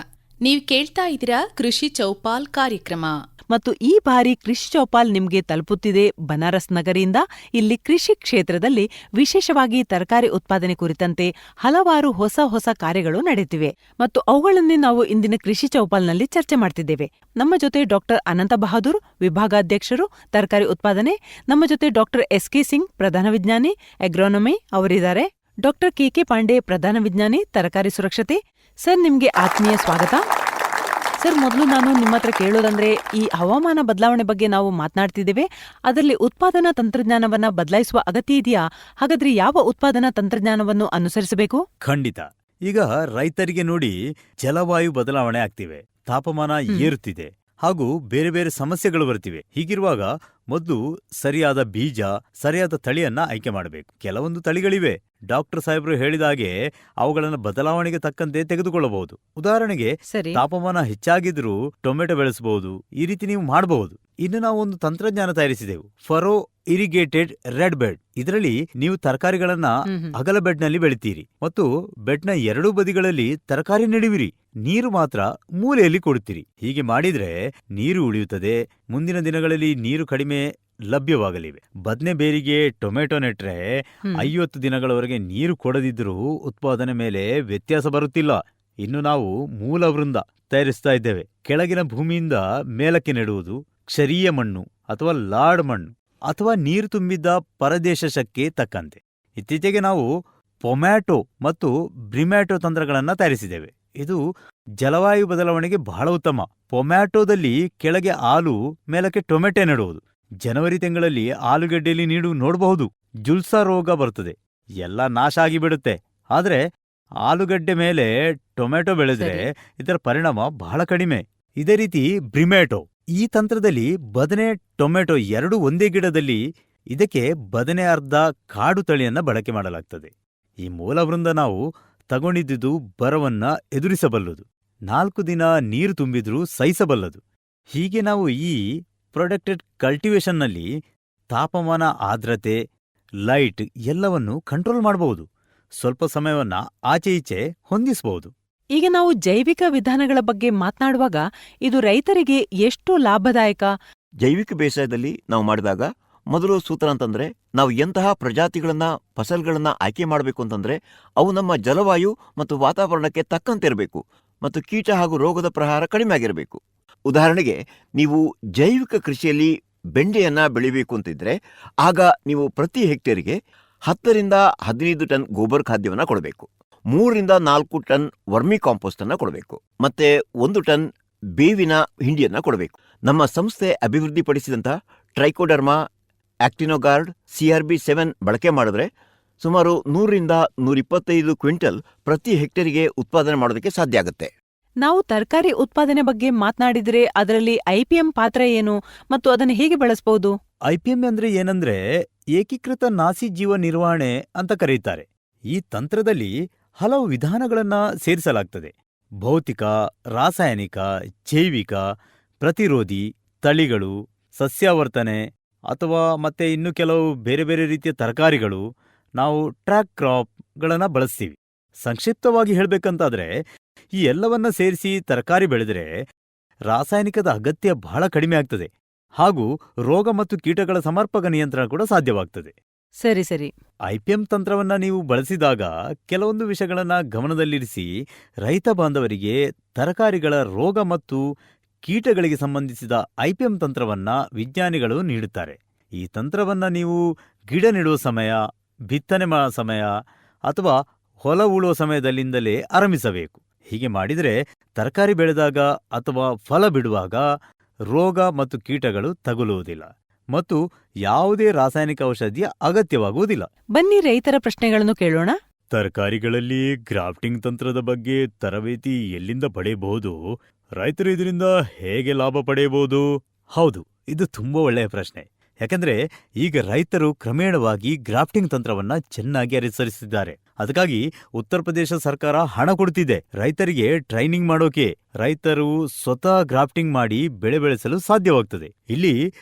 ನೀವು ಕೇಳ್ತಾ ಇದ್ದೀರಾ ಕೃಷಿ ಚೌಪಾಲ್ ಕಾರ್ಯಕ್ರಮ. ಮತ್ತು ಈ ಬಾರಿ ಕೃಷಿ ಚೌಪಾಲ್ ನಿಮ್ಗೆ ತಲುಪುತ್ತಿದೆ ಬನಾರಸ್ ನಗರಿಯಿಂದ. ಇಲ್ಲಿ ಕೃಷಿ ಕ್ಷೇತ್ರದಲ್ಲಿ ವಿಶೇಷವಾಗಿ ತರಕಾರಿ ಉತ್ಪಾದನೆ ಕುರಿತಂತೆ ಹಲವಾರು ಹೊಸ ಕಾರ್ಯಗಳು ನಡೆಯುತ್ತಿವೆ ಮತ್ತು ಅವುಗಳನ್ನೇ ನಾವು ಇಂದಿನ ಕೃಷಿ ಚೌಪಾಲ್ನಲ್ಲಿ ಚರ್ಚೆ ಮಾಡ್ತಿದ್ದೇವೆ. ನಮ್ಮ ಜೊತೆ ಡಾಕ್ಟರ್ ಅನಂತ ಬಹಾದೂರ್, ವಿಭಾಗಾಧ್ಯಕ್ಷರು ತರಕಾರಿ ಉತ್ಪಾದನೆ. ನಮ್ಮ ಜೊತೆ ಡಾಕ್ಟರ್ ಎಸ್.ಕೆ. ಸಿಂಗ್, ಪ್ರಧಾನ ವಿಜ್ಞಾನಿ ಅಗ್ರೋನಮಿ ಅವರಿದ್ದಾರೆ. Doctor KK. ಪಾಂಡೆ, ಪ್ರಧಾನ ವಿಜ್ಞಾನಿ ತರಕಾರಿ ಸುರಕ್ಷತೆ. ಸರ್, ನಿಮ್ಗೆ ಆತ್ಮೀಯ ಸ್ವಾಗತ. ಸರ್, ಮೊದಲು ನಾನು ನಿಮ್ಮ ಹತ್ರ ಕೇಳೋದಂದ್ರೆ, ಈ ಹವಾಮಾನ ಬದಲಾವಣೆ ಬಗ್ಗೆ ನಾವು ಮಾತನಾಡ್ತಿದ್ದೇವೆ. ಅದರಲ್ಲಿ ಉತ್ಪಾದನಾ ತಂತ್ರಜ್ಞಾನವನ್ನ ಬದಲಾಯಿಸುವ ಅಗತ್ಯ ಇದೆಯಾ? ಹಾಗಾದ್ರೆ ಯಾವ ಉತ್ಪಾದನಾ ತಂತ್ರಜ್ಞಾನವನ್ನು ಅನುಸರಿಸಬೇಕು? ಖಂಡಿತ. ಈಗ ರೈತರಿಗೆ ನೋಡಿ, ಜಲವಾಯು ಬದಲಾವಣೆ ಆಗ್ತಿವೆ, ತಾಪಮಾನ ಏರುತ್ತಿದೆ ಹಾಗೂ ಬೇರೆ ಬೇರೆ ಸಮಸ್ಯೆಗಳು ಬರ್ತಿವೆ. ಹೀಗಿರುವಾಗ ಮೊದಲು ಸರಿಯಾದ ಬೀಜ, ಸರಿಯಾದ ತಳಿಯನ್ನ ಆಯ್ಕೆ ಮಾಡಬೇಕು. ಕೆಲವೊಂದು ತಳಿಗಳಿವೆ, ಡಾಕ್ಟರ್ ಸಾಹೇಬ್ರು ಹೇಳಿದ ಹಾಗೆ ಅವುಗಳನ್ನು ಬದಲಾವಣೆಗೆ ತಕ್ಕಂತೆ ತೆಗೆದುಕೊಳ್ಳಬಹುದು. ಉದಾಹರಣೆಗೆ, ಸರಿ. ತಾಪಮಾನ ಹೆಚ್ಚಾಗಿದ್ರೂ ಟೊಮೆಟೊ ಬೆಳೆಸಬಹುದು. ಈ ರೀತಿ ನೀವು ಮಾಡಬಹುದು. ಇನ್ನು ನಾವು ಒಂದು ತಂತ್ರಜ್ಞಾನ ತಯಾರಿಸಿದೆವು, ಫರೋ ಇರಿಗೇಟೆಡ್ ರೆಡ್ ಬೆಡ್. ಇದರಲ್ಲಿ ನೀವು ತರಕಾರಿಗಳನ್ನ ಅಗಲ ಬೆಡ್ನಲ್ಲಿ ಬೆಳಿತೀರಿ ಮತ್ತು ಬೆಡ್ನ 2 ಬದಿಗಳಲ್ಲಿ ತರಕಾರಿ ನೆಡುವಿರಿ. ನೀರು ಮಾತ್ರ ಮೂಲೆಯಲ್ಲಿ ಕೊಡುತ್ತೀರಿ. ಹೀಗೆ ಮಾಡಿದ್ರೆ ನೀರು ಉಳಿಯುತ್ತದೆ. ಮುಂದಿನ ದಿನಗಳಲ್ಲಿ ನೀರು ಕಡಿಮೆ ಲಭ್ಯವಾಗಲಿವೆ. ಬದನೆ ಬೇರಿಗೆ ಟೊಮೆಟೊ ನೆಟ್ರೆ 50 ದಿನಗಳವರೆಗೆ ನೀರು ಕೊಡದಿದ್ರೂ ಉತ್ಪಾದನೆ ಮೇಲೆ ವ್ಯತ್ಯಾಸ ಬರುತ್ತಿಲ್ಲ. ಇನ್ನು ನಾವು ಮೂಲ ವೃಂದ ತಯಾರಿಸ್ತಾ ಇದ್ದೇವೆ. ಕೆಳಗಿನ ಭೂಮಿಯಿಂದ ಮೇಲಕ್ಕೆ ನೆಡುವುದು, ಕ್ಷಾರೀಯ ಮಣ್ಣು ಅಥವಾ ಲಾಡ್ ಮಣ್ಣು ಅಥವಾ ನೀರು ತುಂಬಿದ್ದ ಪರದೇಶಕ್ಕೆ ತಕ್ಕಂತೆ. ಇತ್ತೀಚೆಗೆ ನಾವು ಪೊಮ್ಯಾಟೊ ಮತ್ತು ಬ್ರಿಮ್ಯಾಟೊ ತಂತ್ರಗಳನ್ನು ತಯಾರಿಸಿದ್ದೇವೆ. ಇದು ಜಲವಾಯು ಬದಲಾವಣೆಗೆ ಬಹಳ ಉತ್ತಮ. ಟೊಮ್ಯಾಟೋದಲ್ಲಿ ಕೆಳಗೆ ಆಲು, ಮೇಲಕ್ಕೆ ಟೊಮೆಟೊ ನೆಡುವುದು. ಜನವರಿ ತಿಂಗಳಲ್ಲಿ ಆಲೂಗಡ್ಡೆಯಲ್ಲಿ ನೀಡು ನೋಡಬಹುದು, ಜುಲ್ಸಾ ರೋಗ ಬರ್ತದೆ, ಎಲ್ಲ ನಾಶ ಆಗಿಬಿಡುತ್ತೆ. ಆದ್ರೆ ಆಲೂಗಡ್ಡೆ ಮೇಲೆ ಟೊಮೆಟೊ ಬೆಳೆದ್ರೆ ಇದರ ಪರಿಣಾಮ ಬಹಳ ಕಡಿಮೆ. ಇದೇ ರೀತಿ ಬ್ರಿಮ್ಯಾಟೋ, ಈ ತಂತ್ರದಲ್ಲಿ ಬದನೆ ಟೊಮೆಟೊ ಎರಡೂ ಒಂದೇ ಗಿಡದಲ್ಲಿ. ಇದಕ್ಕೆ ಬದನೆ ಅರ್ಧ ಕಾಡು ತಳಿಯನ್ನ ಬಳಕೆ ಮಾಡಲಾಗ್ತದೆ. ಈ ಮೂಲವೃಂದ ನಾವು ತಗೊಂಡಿದ್ದುದು ಬರವನ್ನ ಎದುರಿಸಬಲ್ಲದು, 4 ದಿನ ನೀರು ತುಂಬಿದ್ರೂ ಸಹಿಸಬಲ್ಲದು. ಹೀಗೆ ನಾವು ಈ ಪ್ರೊಟೆಕ್ಟೆಡ್ ಕಲ್ಟಿವೇಶನ್ನಲ್ಲಿ ತಾಪಮಾನ, ಆರ್ದ್ರತೆ, ಲೈಟ್ ಎಲ್ಲವನ್ನೂ ಕಂಟ್ರೋಲ್ ಮಾಡಬಹುದು. ಸ್ವಲ್ಪ ಸಮಯವನ್ನ ಆಚೆ ಈಚೆ ಹೊಂದಿಸಬಹುದು. ಈಗ ನಾವು ಜೈವಿಕ ವಿಧಾನಗಳ ಬಗ್ಗೆ ಮಾತನಾಡುವಾಗ ಇದು ರೈತರಿಗೆ ಎಷ್ಟು ಲಾಭದಾಯಕ? ಜೈವಿಕ ಬೇಸಾಯದಲ್ಲಿ ನಾವು ಮಾಡಿದಾಗ ಮೊದಲು ಸೂತ್ರ ಅಂತಂದ್ರೆ, ನಾವು ಎಂತಹ ಪ್ರಜಾತಿಗಳನ್ನ, ಫಸಲ್ಗಳನ್ನ ಆಯ್ಕೆ ಮಾಡಬೇಕು ಅಂತಂದ್ರೆ ಅವು ನಮ್ಮ ಜಲವಾಯು ಮತ್ತು ವಾತಾವರಣಕ್ಕೆ ತಕ್ಕಂತೆ ಇರಬೇಕು ಮತ್ತು ಕೀಟ ಹಾಗೂ ರೋಗದ ಪ್ರಹಾರ ಕಡಿಮೆ ಆಗಿರಬೇಕು. ಉದಾಹರಣೆಗೆ, ನೀವು ಜೈವಿಕ ಕೃಷಿಯಲ್ಲಿ ಬೆಂಡೆಯನ್ನ ಬೆಳಿಬೇಕು ಅಂತಿದ್ರೆ ಆಗ ನೀವು ಪ್ರತಿ ಹೆಕ್ಟೇರಿಗೆ 10 ರಿಂದ 15 ಟನ್ ಗೋಬರ್ ಖಾದ್ಯವನ್ನ ಕೊಡಬೇಕು, 3 ರಿಂದ 4 ಟನ್ ವರ್ಮಿ ಕಾಂಪೋಸ್ಟ್ ಅನ್ನ ಕೊಡಬೇಕು, ಮತ್ತೆ 1 ಟನ್ ಬೇವಿನ ಹಿಂಡಿಯನ್ನ ಕೊಡಬೇಕು. ನಮ್ಮ ಸಂಸ್ಥೆ ಅಭಿವೃದ್ಧಿಪಡಿಸಿದಂಥ ಟ್ರೈಕೋಡರ್ಮಾ, ಆಕ್ಟಿನೋಗಾರ್ಡ್, CRB7 ಬಳಕೆ ಮಾಡಿದ್ರೆ ಸುಮಾರು 100 ರಿಂದ 125 ಕ್ವಿಂಟಲ್ ಪ್ರತಿ ಹೆಕ್ಟೇರಿಗೆ ಉತ್ಪಾದನೆ ಮಾಡೋದಕ್ಕೆ ಸಾಧ್ಯ ಆಗುತ್ತೆ. ನಾವು ತರಕಾರಿ ಉತ್ಪಾದನೆ ಬಗ್ಗೆ ಮಾತನಾಡಿದ್ರೆ ಅದರಲ್ಲಿ IPM ಪಾತ್ರ ಏನು ಮತ್ತು ಅದನ್ನು ಹೇಗೆ ಬಳಸಬಹುದು? IPM ಅಂದ್ರೆ ಏನಂದ್ರೆ ಏಕೀಕೃತ ನಾಸಿ ಜೀವ ನಿರ್ವಹಣೆ ಅಂತ ಕರೆಯುತ್ತಾರೆ. ಈ ತಂತ್ರದಲ್ಲಿ ಹಲವು ವಿಧಾನಗಳನ್ನ ಸೇರಿಸಲಾಗ್ತದೆ. ಭೌತಿಕ, ರಾಸಾಯನಿಕ, ಜೈವಿಕ, ಪ್ರತಿರೋಧಿ, ತಳಿಗಳು, ಸಸ್ಯಾವರ್ತನೆ ಅಥವಾ ಮತ್ತೆ ಇನ್ನು ಕೆಲವು ಬೇರೆ ಬೇರೆ ರೀತಿಯ ತರಕಾರಿಗಳು, ನಾವು ಟ್ರ್ಯಾಕ್ ಕ್ರಾಪ್ಗಳನ್ನ ಬಳಸ್ತೀವಿ. ಸಂಕ್ಷಿಪ್ತವಾಗಿ ಹೇಳ್ಬೇಕಂತಾದ್ರೆ ಈ ಎಲ್ಲವನ್ನ ಸೇರಿಸಿ ತರಕಾರಿ ಬೆಳೆದರೆ ರಾಸಾಯನಿಕದ ಅಗತ್ಯ ಬಹಳ ಕಡಿಮೆ ಆಗ್ತದೆ ಹಾಗೂ ರೋಗ ಮತ್ತು ಕೀಟಗಳ ಸಮರ್ಪಕ ನಿಯಂತ್ರಣ ಕೂಡ ಸಾಧ್ಯವಾಗ್ತದೆ. ಸರಿ ಸರಿ. IPM ತಂತ್ರವನ್ನ ನೀವು ಬಳಸಿದಾಗ ಕೆಲವೊಂದು ವಿಷಯಗಳನ್ನ ಗಮನದಲ್ಲಿರಿಸಿ ರೈತ ಬಾಂಧವರಿಗೆ ತರಕಾರಿಗಳ ರೋಗ ಮತ್ತು ಕೀಟಗಳಿಗೆ ಸಂಬಂಧಿಸಿದ IPM ತಂತ್ರವನ್ನ ವಿಜ್ಞಾನಿಗಳು ನೀಡುತ್ತಾರೆ. ಈ ತಂತ್ರವನ್ನ ನೀವು ಗಿಡ ನೆಡುವ ಸಮಯ, ಬಿತ್ತನೆ ಸಮಯ ಅಥವಾ ಹೊಲ ಉಳುವ ಸಮಯದಲ್ಲಿಂದಲೇ ಆರಂಭಿಸಬೇಕು. ಹೀಗೆ ಮಾಡಿದರೆ ತರಕಾರಿ ಬೆಳೆದಾಗ ಅಥವಾ ಫಲ ಬಿಡುವಾಗ ರೋಗ ಮತ್ತು ಕೀಟಗಳು ತಗುಲುವುದಿಲ್ಲ ಮತ್ತು ಯಾವುದೇ ರಾಸಾಯನಿಕ ಔಷಧಿಯ ಅಗತ್ಯವಾಗುವುದಿಲ್ಲ. ಬನ್ನಿ ರೈತರ ಪ್ರಶ್ನೆಗಳನ್ನು ಕೇಳೋಣ. ತರಕಾರಿಗಳಲ್ಲಿ ಗ್ರಾಫ್ಟಿಂಗ್ ತಂತ್ರದ ಬಗ್ಗೆ ತರಬೇತಿ ಎಲ್ಲಿಂದ ಪಡೆಯಬಹುದು? ರೈತರು ಇದರಿಂದ ಹೇಗೆ ಲಾಭ ಪಡೆಯಬಹುದು? ಹೌದು, ಇದು ತುಂಬಾ ಒಳ್ಳೆಯ ಪ್ರಶ್ನೆ. ಯಾಕಂದ್ರೆ ಈಗ ರೈತರು ಕ್ರಮೇಣವಾಗಿ ಗ್ರಾಫ್ಟಿಂಗ್ ತಂತ್ರವನ್ನ ಚೆನ್ನಾಗಿ ಅನುಸರಿಸಿದ್ದಾರೆ. ಅದಕ್ಕಾಗಿ ಉತ್ತರ ಪ್ರದೇಶ ಸರ್ಕಾರ ಹಣ ಕೊಡ್ತಿದೆ ರೈತರಿಗೆ ಟ್ರೈನಿಂಗ್ ಮಾಡೋಕೆ. ರೈತರು ಸ್ವತಃ ಗ್ರಾಫ್ಟಿಂಗ್ ಮಾಡಿ ಬೆಳೆ ಬೆಳೆಸಲು ಸಾಧ್ಯವಾಗ್ತದೆ. ಇಲ್ಲಿ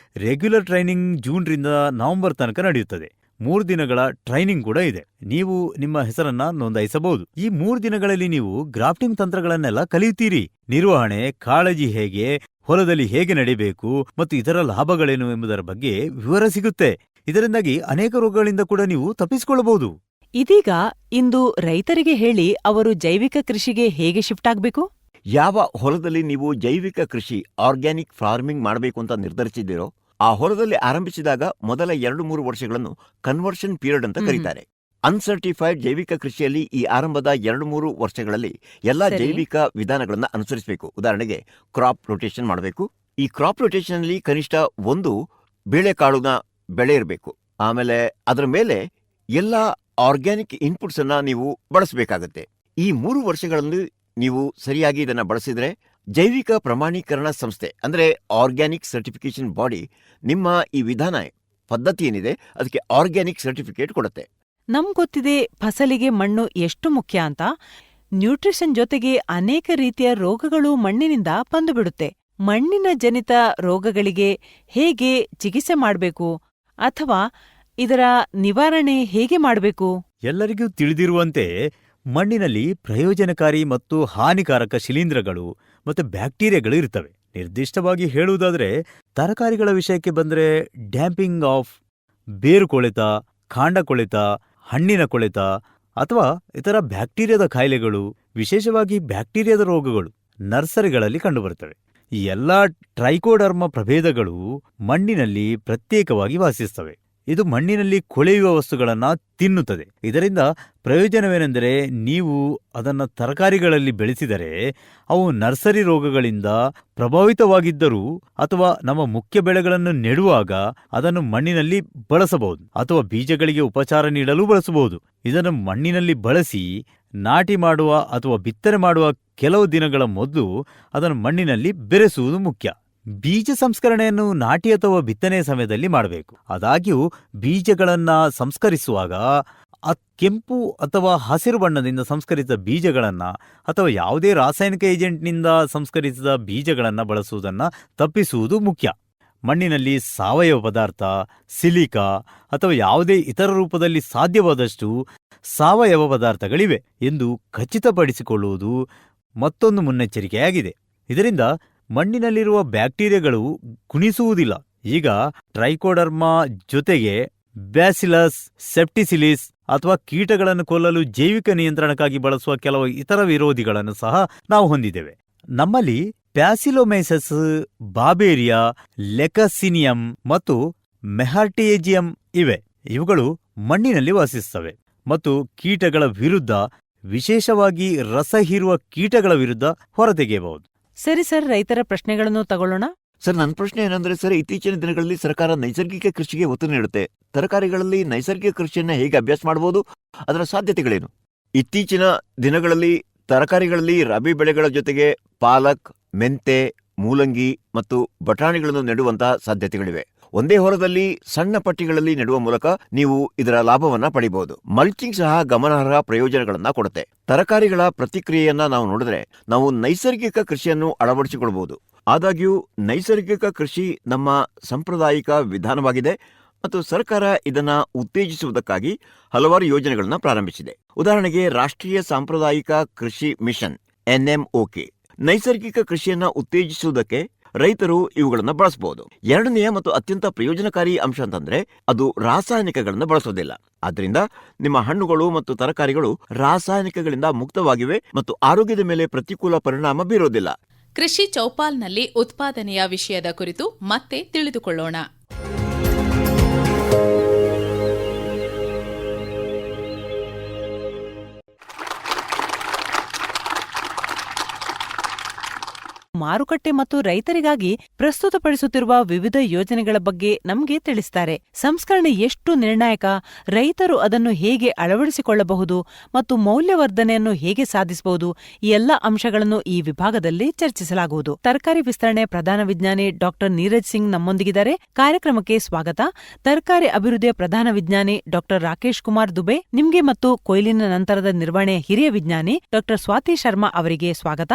ರೆಗ್ಯುಲರ್ ಟ್ರೈನಿಂಗ್ ಜೂನ್ ರಿಂದ ನವೆಂಬರ್ ತನಕ ನಡೆಯುತ್ತದೆ. 3 ದಿನಗಳ ಟ್ರೈನಿಂಗ್ ಕೂಡ ಇದೆ. ನೀವು ನಿಮ್ಮ ಹೆಸರನ್ನ ನೋಂದಾಯಿಸಬಹುದು. ಈ 3 ದಿನಗಳಲ್ಲಿ ನೀವು ಗ್ರಾಫ್ಟಿಂಗ್ ತಂತ್ರಗಳನ್ನೆಲ್ಲ ಕಲಿಯುತ್ತೀರಿ. ನಿರ್ವಹಣೆ, ಕಾಳಜಿ ಹೇಗೆ, ಹೊಲದಲ್ಲಿ ಹೇಗೆ ನಡೆಯಬೇಕು ಮತ್ತು ಇದರ ಲಾಭಗಳೇನು ಎಂಬುದರ ಬಗ್ಗೆ ವಿವರ ಸಿಗುತ್ತೆ. ಇದರಿಂದಾಗಿ ಅನೇಕ ರೋಗಗಳಿಂದ ಕೂಡ ನೀವು ತಪ್ಪಿಸಿಕೊಳ್ಳಬಹುದು. ಇದೀಗ ಇಂದು ರೈತರಿಗೆ ಹೇಳಿ, ಅವರು ಜೈವಿಕ ಕೃಷಿಗೆ ಹೇಗೆ ಶಿಫ್ಟ್ ಆಗಬೇಕು? ಯಾವ ಹೊಲದಲ್ಲಿ ನೀವು ಜೈವಿಕ ಕೃಷಿ, ಆರ್ಗ್ಯಾನಿಕ್ ಫಾರ್ಮಿಂಗ್ ಮಾಡಬೇಕು ಅಂತ ನಿರ್ಧರಿಸಿದ್ದೀರೋ ಆ ಹೊಲದಲ್ಲಿ ಆರಂಭಿಸಿದಾಗ ಮೊದಲ 2-3 ವರ್ಷಗಳನ್ನು ಕನ್ವರ್ಷನ್ ಪೀರಿಯಡ್ ಅಂತ ಕರೀತಾರೆ. ಅನ್ಸರ್ಟಿಫೈಡ್ ಜೈವಿಕ ಕೃಷಿಯಲ್ಲಿ ಈ ಆರಂಭದ 2-3 ವರ್ಷಗಳಲ್ಲಿ ಎಲ್ಲಾ ಜೈವಿಕ ವಿಧಾನಗಳನ್ನ ಅನುಸರಿಸಬೇಕು. ಉದಾಹರಣೆಗೆ ಕ್ರಾಪ್ ರೊಟೇಷನ್ ಮಾಡಬೇಕು. ಈ ಕ್ರಾಪ್ ರೊಟೇಷನ್ ಅಲ್ಲಿ ಕನಿಷ್ಠ 1 ಬೇಳೆಕಾಳುನ ಬೆಳೆ ಇರಬೇಕು. ಆಮೇಲೆ ಅದರ ಮೇಲೆ ಎಲ್ಲಾ ಆರ್ಗ್ಯಾನಿಕ್ ಇನ್ಪುಟ್ಸ್ ಅನ್ನ ನೀವು ಬಳಸಬೇಕಾಗತ್ತೆ. ಈ 3 ವರ್ಷಗಳಲ್ಲಿ ನೀವು ಸರಿಯಾಗಿ ಇದನ್ನ ಬಳಸಿದ್ರೆ ಜೈವಿಕ ಪ್ರಮಾಣೀಕರಣ ಸಂಸ್ಥೆ ಅಂದ್ರೆ ಆರ್ಗ್ಯಾನಿಕ್ ಸರ್ಟಿಫಿಕೇಶನ್ ಬಾಡಿ ನಿಮ್ಮ ಈ ವಿಧಾನ ಪದ್ಧತಿ ಏನಿದೆ ಅದಕ್ಕೆ ಆರ್ಗ್ಯಾನಿಕ್ ಸರ್ಟಿಫಿಕೇಟ್ ಕೊಡುತ್ತೆ. ಗೊತ್ತಿದೆ ಫಸಲಿಗೆ ಮಣ್ಣು ಎಷ್ಟು ಮುಖ್ಯ ಅಂತ. ನ್ಯೂಟ್ರಿಷನ್ ಜೊತೆಗೆ ಅನೇಕ ರೀತಿಯ ರೋಗಗಳು ಮಣ್ಣಿನಿಂದ ಬಂದುಬಿಡುತ್ತೆ. ಮಣ್ಣಿನ ಜನಿತ ರೋಗಗಳಿಗೆ ಹೇಗೆ ಚಿಕಿತ್ಸೆ ಮಾಡಬೇಕು ಅಥವಾ ಇದರ ನಿವಾರಣೆ ಹೇಗೆ ಮಾಡಬೇಕು? ಎಲ್ಲರಿಗೂ ತಿಳಿದಿರುವಂತೆ ಮಣ್ಣಿನಲ್ಲಿ ಪ್ರಯೋಜನಕಾರಿ ಮತ್ತು ಹಾನಿಕಾರಕ ಶಿಲೀಂಧ್ರಗಳು ಮತ್ತು ಬ್ಯಾಕ್ಟೀರಿಯಾಗಳು ಇರ್ತವೆ. ನಿರ್ದಿಷ್ಟವಾಗಿ ಹೇಳುವುದಾದ್ರೆ ತರಕಾರಿಗಳ ವಿಷಯಕ್ಕೆ ಬಂದರೆ ಡ್ಯಾಂಪಿಂಗ್ ಆಫ್, ಬೇರು ಕೊಳೆತ, ಕಾಂಡ ಕೊಳೆತ, ಹಣ್ಣಿನ ಕೊಳೆತ ಅಥವಾ ಇತರ ಬ್ಯಾಕ್ಟೀರಿಯಾದ ಕಾಯಿಲೆಗಳು, ವಿಶೇಷವಾಗಿ ಬ್ಯಾಕ್ಟೀರಿಯಾದ ರೋಗಗಳು ನರ್ಸರಿಗಳಲ್ಲಿ ಕಂಡುಬರುತ್ತವೆ. ಈ ಎಲ್ಲ ಟ್ರೈಕೋಡರ್ಮ ಪ್ರಭೇದಗಳು ಮಣ್ಣಿನಲ್ಲಿ ಪ್ರತ್ಯೇಕವಾಗಿ ವಾಸಿಸುತ್ತವೆ. ಇದು ಮಣ್ಣಿನಲ್ಲಿ ಕೊಳೆಯುವ ವಸ್ತುಗಳನ್ನು ತಿನ್ನುತ್ತದೆ. ಇದರಿಂದ ಪ್ರಯೋಜನವೇನೆಂದರೆ, ನೀವು ಅದನ್ನು ತರಕಾರಿಗಳಲ್ಲಿ ಬೆಳೆಸಿದರೆ ಅವು ನರ್ಸರಿ ರೋಗಗಳಿಂದ ಪ್ರಭಾವಿತವಾಗಿದ್ದರೂ ಅಥವಾ ನಮ್ಮ ಮುಖ್ಯ ಬೆಳೆಗಳನ್ನು ನೆಡುವಾಗ ಅದನ್ನು ಮಣ್ಣಿನಲ್ಲಿ ಬಳಸಬಹುದು ಅಥವಾ ಬೀಜಗಳಿಗೆ ಉಪಚಾರ ನೀಡಲು ಬಳಸಬಹುದು. ಇದನ್ನು ಮಣ್ಣಿನಲ್ಲಿ ಬಳಸಿ ನಾಟಿ ಮಾಡುವ ಅಥವಾ ಬಿತ್ತನೆ ಮಾಡುವ ಕೆಲವು ದಿನಗಳ ಮೊದಲು ಅದನ್ನು ಮಣ್ಣಿನಲ್ಲಿ ಬೆರೆಸುವುದು ಮುಖ್ಯ. ಬೀಜ ಸಂಸ್ಕರಣೆಯನ್ನು ನಾಟಿ ಅಥವಾ ಬಿತ್ತನೆಯ ಸಮಯದಲ್ಲಿ ಮಾಡಬೇಕು. ಆದಾಗ್ಯೂ ಬೀಜಗಳನ್ನ ಸಂಸ್ಕರಿಸುವಾಗ ಕೆಂಪು ಅಥವಾ ಹಸಿರು ಬಣ್ಣದಿಂದ ಸಂಸ್ಕರಿಸಿದ ಬೀಜಗಳನ್ನ ಅಥವಾ ಯಾವುದೇ ರಾಸಾಯನಿಕ ಏಜೆಂಟ್ನಿಂದ ಸಂಸ್ಕರಿಸಿದ ಬೀಜಗಳನ್ನ ಬಳಸುವುದನ್ನು ತಪ್ಪಿಸುವುದು ಮುಖ್ಯ. ಮಣ್ಣಿನಲ್ಲಿ ಸಾವಯವ ಪದಾರ್ಥ, ಸಿಲಿಕಾ ಅಥವಾ ಯಾವುದೇ ಇತರ ರೂಪದಲ್ಲಿ ಸಾಧ್ಯವಾದಷ್ಟು ಸಾವಯವ ಪದಾರ್ಥಗಳಿವೆ ಎಂದು ಖಚಿತಪಡಿಸಿಕೊಳ್ಳುವುದು ಮತ್ತೊಂದು ಮುನ್ನೆಚ್ಚರಿಕೆಯಾಗಿದೆ. ಇದರಿಂದ ಮಣ್ಣಿನಲ್ಲಿರುವ ಬ್ಯಾಕ್ಟೀರಿಯಾಗಳು ಗುಣಿಸುವುದಿಲ್ಲ. ಈಗ ಟ್ರೈಕೋಡರ್ಮಾ ಜೊತೆಗೆ ಬ್ಯಾಸಿಲಸ್ ಸೆಪ್ಟಿಸಿಲಿಸ್ ಅಥವಾ ಕೀಟಗಳನ್ನು ಕೊಲ್ಲಲು ಜೈವಿಕ ನಿಯಂತ್ರಣಕ್ಕಾಗಿ ಬಳಸುವ ಕೆಲವು ಇತರ ವಿರೋಧಿಗಳನ್ನು ಸಹ ನಾವು ಹೊಂದಿದ್ದೇವೆ. ನಮ್ಮಲ್ಲಿ ಪ್ಯಾಸಿಲೋಮೈಸಸ್, ಬಾಬೇರಿಯಾ, ಲೆಕಸಿನಿಯಂ ಮತ್ತು ಮೆಹಾರ್ಟಿಯೇಜಿಯಂ ಇವೆ. ಇವುಗಳು ಮಣ್ಣಿನಲ್ಲಿ ವಾಸಿಸುತ್ತವೆ ಮತ್ತು ಕೀಟಗಳ ವಿರುದ್ಧ, ವಿಶೇಷವಾಗಿ ರಸ ಹೀರುವ ಕೀಟಗಳ ವಿರುದ್ಧ ಹೊರತೆಗೆಯಬಹುದು. ಸರಿ ಸರ್, ರೈತರ ಪ್ರಶ್ನೆಗಳನ್ನು ತಗೊಳ್ಳೋಣ. ಸರ್, ನನ್ನ ಪ್ರಶ್ನೆ ಏನಂದ್ರೆ ಸರ್, ಇತ್ತೀಚಿನ ದಿನಗಳಲ್ಲಿ ಸರ್ಕಾರ ನೈಸರ್ಗಿಕ ಕೃಷಿಗೆ ಒತ್ತು ನೀಡುತ್ತೆ. ತರಕಾರಿಗಳಲ್ಲಿ ನೈಸರ್ಗಿಕ ಕೃಷಿಯನ್ನ ಹೇಗೆ ಅಭ್ಯಾಸ ಮಾಡಬಹುದು, ಅದರ ಸಾಧ್ಯತೆಗಳೇನು? ಇತ್ತೀಚಿನ ದಿನಗಳಲ್ಲಿ ತರಕಾರಿಗಳಲ್ಲಿ ರಾಬಿ ಬೆಳೆಗಳ ಜೊತೆಗೆ ಪಾಲಕ್, ಮೆಂತೆ, ಮೂಲಂಗಿ ಮತ್ತು ಬಟಾಣಿಗಳನ್ನು ನೆಡುವಂತಹ ಸಾಧ್ಯತೆಗಳಿವೆ. ಒಂದೇ ಹೊಲದಲ್ಲಿ ಸಣ್ಣ ಪಟ್ಟಿಗಳಲ್ಲಿ ನೆಡುವ ಮೂಲಕ ನೀವು ಇದರ ಲಾಭವನ್ನ ಪಡಿಬಹುದು. ಮಲ್ಚಿಂಗ್ ಸಹ ಗಮನಾರ್ಹ ಪ್ರಯೋಜನಗಳನ್ನ ಕೊಡುತ್ತೆ. ತರಕಾರಿಗಳ ಪ್ರತಿಕ್ರಿಯೆಯನ್ನ ನಾವು ನೋಡಿದ್ರೆ ನಾವು ನೈಸರ್ಗಿಕ ಕೃಷಿಯನ್ನು ಅಳವಡಿಸಿಕೊಳ್ಳಬಹುದು. ಆದಾಗ್ಯೂ ನೈಸರ್ಗಿಕ ಕೃಷಿ ನಮ್ಮ ಸಾಂಪ್ರದಾಯಿಕ ವಿಧಾನವಾಗಿದೆ ಮತ್ತು ಸರ್ಕಾರ ಇದನ್ನ ಉತ್ತೇಜಿಸುವುದಕ್ಕಾಗಿ ಹಲವಾರು ಯೋಜನೆಗಳನ್ನ ಪ್ರಾರಂಭಿಸಿದೆ. ಉದಾಹರಣೆಗೆ ರಾಷ್ಟ್ರೀಯ ಸಾಂಪ್ರದಾಯಿಕ ಕೃಷಿ ಮಿಷನ್ NMOK ನೈಸರ್ಗಿಕ ಕೃಷಿಯನ್ನ ಉತ್ತೇಜಿಸುವುದಕ್ಕೆ ರೈತರು ಇವುಗಳನ್ನು ಬಳಸಬಹುದು. ಎರಡನೆಯ ಮತ್ತು ಅತ್ಯಂತ ಪ್ರಯೋಜನಕಾರಿ ಅಂಶ ಅಂತಂದ್ರೆ ಅದು ರಾಸಾಯನಿಕಗಳನ್ನು ಬಳಸೋದಿಲ್ಲ. ಆದ್ರಿಂದ ನಿಮ್ಮ ಹಣ್ಣುಗಳು ಮತ್ತು ತರಕಾರಿಗಳು ರಾಸಾಯನಿಕಗಳಿಂದ ಮುಕ್ತವಾಗಿವೆ ಮತ್ತು ಆರೋಗ್ಯದ ಮೇಲೆ ಪ್ರತಿಕೂಲ ಪರಿಣಾಮ ಬೀರೋದಿಲ್ಲ. ಕೃಷಿ ಚೌಪಾಲ್ನಲ್ಲಿ ಉತ್ಪಾದನೆಯ ವಿಷಯದ ಕುರಿತು ಮತ್ತೆ ತಿಳಿದುಕೊಳ್ಳೋಣ. ಮಾರುಕಟ್ಟೆ ಮತ್ತು ರೈತರಿಗಾಗಿ ಪ್ರಸ್ತುತಪಡಿಸುತ್ತಿರುವ ವಿವಿಧ ಯೋಜನೆಗಳ ಬಗ್ಗೆ ನಮಗೆ ತಿಳಿಸ್ತಾರೆ. ಸಂಸ್ಕರಣೆ ಎಷ್ಟು ನಿರ್ಣಾಯಕ, ರೈತರು ಅದನ್ನು ಹೇಗೆ ಅಳವಡಿಸಿಕೊಳ್ಳಬಹುದು ಮತ್ತು ಮೌಲ್ಯವರ್ಧನೆಯನ್ನು ಹೇಗೆ ಸಾಧಿಸಬಹುದು, ಈ ಎಲ್ಲ ಅಂಶಗಳನ್ನು ಈ ವಿಭಾಗದಲ್ಲಿ ಚರ್ಚಿಸಲಾಗುವುದು. ತರಕಾರಿ ವಿಸ್ತರಣೆ ಪ್ರಧಾನ ವಿಜ್ಞಾನಿ ಡಾಕ್ಟರ್ ನೀರಜ್ ಸಿಂಗ್ ನಮ್ಮೊಂದಿಗಿದ್ದಾರೆ. ಕಾರ್ಯಕ್ರಮಕ್ಕೆ ಸ್ವಾಗತ. ತರಕಾರಿ ಅಭಿವೃದ್ಧಿಯ ಪ್ರಧಾನ ವಿಜ್ಞಾನಿ ಡಾಕ್ಟರ್ ರಾಕೇಶ್ ಕುಮಾರ್ ದುಬೆ ನಿಮ್ಗೆ ಮತ್ತು ಕೊಯ್ಲಿನ ನಂತರದ ನಿರ್ವಹಣೆ ಹಿರಿಯ ವಿಜ್ಞಾನಿ ಡಾಕ್ಟರ್ ಸ್ವಾತಿ ಶರ್ಮಾ ಅವರಿಗೆ ಸ್ವಾಗತ.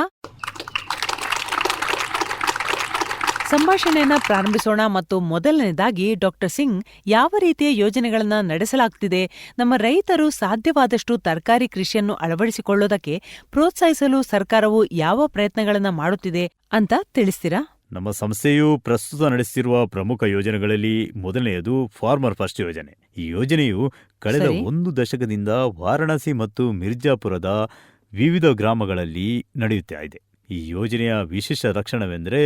ಸಂಭಾಷಣೆಯನ್ನ ಪ್ರಾರಂಭಿಸೋಣ ಮತ್ತು ಮೊದಲನೇದಾಗಿ ಡಾಕ್ಟರ್ ಸಿಂಗ್, ಯಾವ ರೀತಿಯ ಯೋಜನೆಗಳನ್ನ ನಡೆಸಲಾಗ್ತಿದೆ, ನಮ್ಮ ರೈತರು ಸಾಧ್ಯವಾದಷ್ಟು ತರಕಾರಿ ಕೃಷಿಯನ್ನು ಅಳವಡಿಸಿಕೊಳ್ಳೋದಕ್ಕೆ ಪ್ರೋತ್ಸಾಹಿಸಲು ಸರ್ಕಾರವು ಯಾವ ಪ್ರಯತ್ನಗಳನ್ನ ಮಾಡುತ್ತಿದೆ ಅಂತ ತಿಳಿಸ್ತೀರಾ? ನಮ್ಮ ಸಂಸ್ಥೆಯು ಪ್ರಸ್ತುತ ನಡೆಸುತ್ತಿರುವ ಪ್ರಮುಖ ಯೋಜನೆಗಳಲ್ಲಿ ಮೊದಲನೆಯದು ಫಾರ್ಮರ್ ಫಸ್ಟ್ ಯೋಜನೆ. ಈ ಯೋಜನೆಯು ಕಳೆದ 1 ದಶಕದಿಂದ ವಾರಣಾಸಿ ಮತ್ತು ಮಿರ್ಜಾಪುರದ ವಿವಿಧ ಗ್ರಾಮಗಳಲ್ಲಿ ನಡೆಯುತ್ತಾ ಇದೆ. ಈ ಯೋಜನೆಯ ವಿಶೇಷ ಲಕ್ಷಣವೆಂದರೆ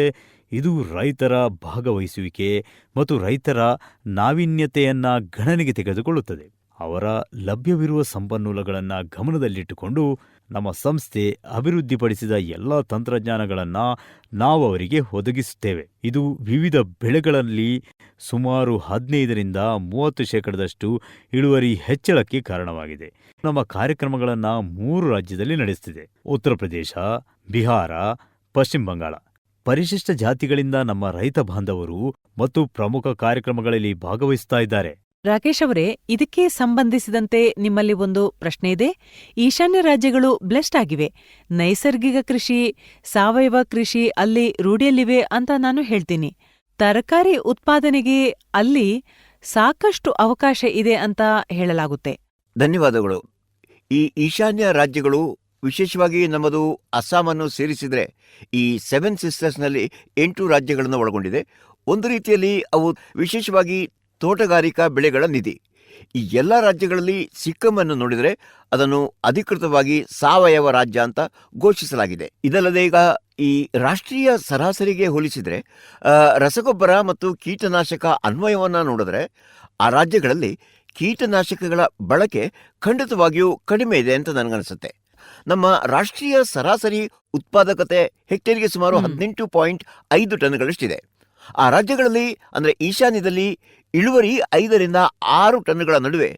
ಇದು ರೈತರ ಭಾಗವಹಿಸುವಿಕೆ ಮತ್ತು ರೈತರ ನಾವೀನ್ಯತೆಯನ್ನ ಗಣನೆಗೆ ತೆಗೆದುಕೊಳ್ಳುತ್ತದೆ. ಅವರ ಲಭ್ಯವಿರುವ ಸಂಪನ್ಮೂಲಗಳನ್ನು ಗಮನದಲ್ಲಿಟ್ಟುಕೊಂಡು ನಮ್ಮ ಸಂಸ್ಥೆ ಅಭಿವೃದ್ಧಿಪಡಿಸಿದ ಎಲ್ಲ ತಂತ್ರಜ್ಞಾನಗಳನ್ನು ನಾವು ಅವರಿಗೆ ಒದಗಿಸುತ್ತೇವೆ. ಇದು ವಿವಿಧ ಬೆಳೆಗಳಲ್ಲಿ ಸುಮಾರು 15-30% ಇಳುವರಿ ಹೆಚ್ಚಳಕ್ಕೆ ಕಾರಣವಾಗಿದೆ. ನಮ್ಮ ಕಾರ್ಯಕ್ರಮಗಳನ್ನು 3 ರಾಜ್ಯದಲ್ಲಿ ನಡೆಸುತ್ತಿದೆ: ಉತ್ತರ ಪ್ರದೇಶ, ಬಿಹಾರ, ಪಶ್ಚಿಮ ಬಂಗಾಳ. ಪರಿಶಿಷ್ಟ ಜಾತಿಗಳಿಂದ ನಮ್ಮ ರೈತ ಬಾಂಧವರು ಮತ್ತು ಪ್ರಮುಖ ಕಾರ್ಯಕ್ರಮಗಳಲ್ಲಿ ಭಾಗವಹಿಸ್ತಾ ಇದ್ದಾರೆ. ರಾಕೇಶ್ ಅವರೇ, ಇದಕ್ಕೆ ಸಂಬಂಧಿಸಿದಂತೆ ನಿಮ್ಮಲ್ಲಿ ಒಂದು ಪ್ರಶ್ನೆ ಇದೆ. ಈಶಾನ್ಯ ರಾಜ್ಯಗಳು ಬ್ಲೆಸ್ಡ್ ಆಗಿವೆ, ನೈಸರ್ಗಿಕ ಕೃಷಿ, ಸಾವಯವ ಕೃಷಿ ಅಲ್ಲಿ ರೂಢಿಯಲ್ಲಿವೆ ಅಂತ ನಾನು ಹೇಳ್ತೀನಿ. ತರಕಾರಿ ಉತ್ಪಾದನೆಗೆ ಅಲ್ಲಿ ಸಾಕಷ್ಟು ಅವಕಾಶ ಇದೆ ಅಂತ ಹೇಳಲಾಗುತ್ತೆ. ಧನ್ಯವಾದಗಳು. ಈ ಈಶಾನ್ಯ ರಾಜ್ಯಗಳು, ವಿಶೇಷವಾಗಿ ನಮ್ಮದು ಅಸ್ಸಾಮನ್ನು ಸೇರಿಸಿದರೆ ಈ 7 ಸಿಸ್ಟರ್ಸ್ನಲ್ಲಿ 8 ರಾಜ್ಯಗಳನ್ನು ಒಳಗೊಂಡಿದೆ. ಒಂದು ರೀತಿಯಲ್ಲಿ ಅವು ವಿಶೇಷವಾಗಿ ತೋಟಗಾರಿಕಾ ಬೆಳೆಗಳ ನಿಧಿ. ಈ ಎಲ್ಲ ರಾಜ್ಯಗಳಲ್ಲಿ ಸಿಕ್ಕಮನ್ನು ನೋಡಿದರೆ ಅದನ್ನು ಅಧಿಕೃತವಾಗಿ ಸಾವಯವ ರಾಜ್ಯ ಅಂತ ಘೋಷಿಸಲಾಗಿದೆ. ಇದಲ್ಲದೆ ಈಗ ಈ ರಾಷ್ಟ್ರೀಯ ಸರಾಸರಿಗೆ ಹೋಲಿಸಿದರೆ ರಸಗೊಬ್ಬರ ಮತ್ತು ಕೀಟನಾಶಕ ಅನ್ವಯವನ್ನು ನೋಡಿದ್ರೆ ಆ ರಾಜ್ಯಗಳಲ್ಲಿ ಕೀಟನಾಶಕಗಳ ಬಳಕೆ ಖಂಡಿತವಾಗಿಯೂ ಕಡಿಮೆ ಇದೆ ಅಂತ ನನಗನ್ಸುತ್ತೆ. ನಮ್ಮ ರಾಷ್ಟ್ರೀಯ ಸರಾಸರಿ ಉತ್ಪಾದಕತೆ ಹೆಕ್ಟೇರ್ಗೆ ಸುಮಾರು 18.5 ಟನ್ಗಳಷ್ಟಿದೆ. ಆ ರಾಜ್ಯಗಳಲ್ಲಿ ಅಂದರೆ ಈಶಾನ್ಯದಲ್ಲಿ ಇಳುವರಿ 5ರಿಂದ 6 ಟನ್ಗಳ ನಡುವೆ,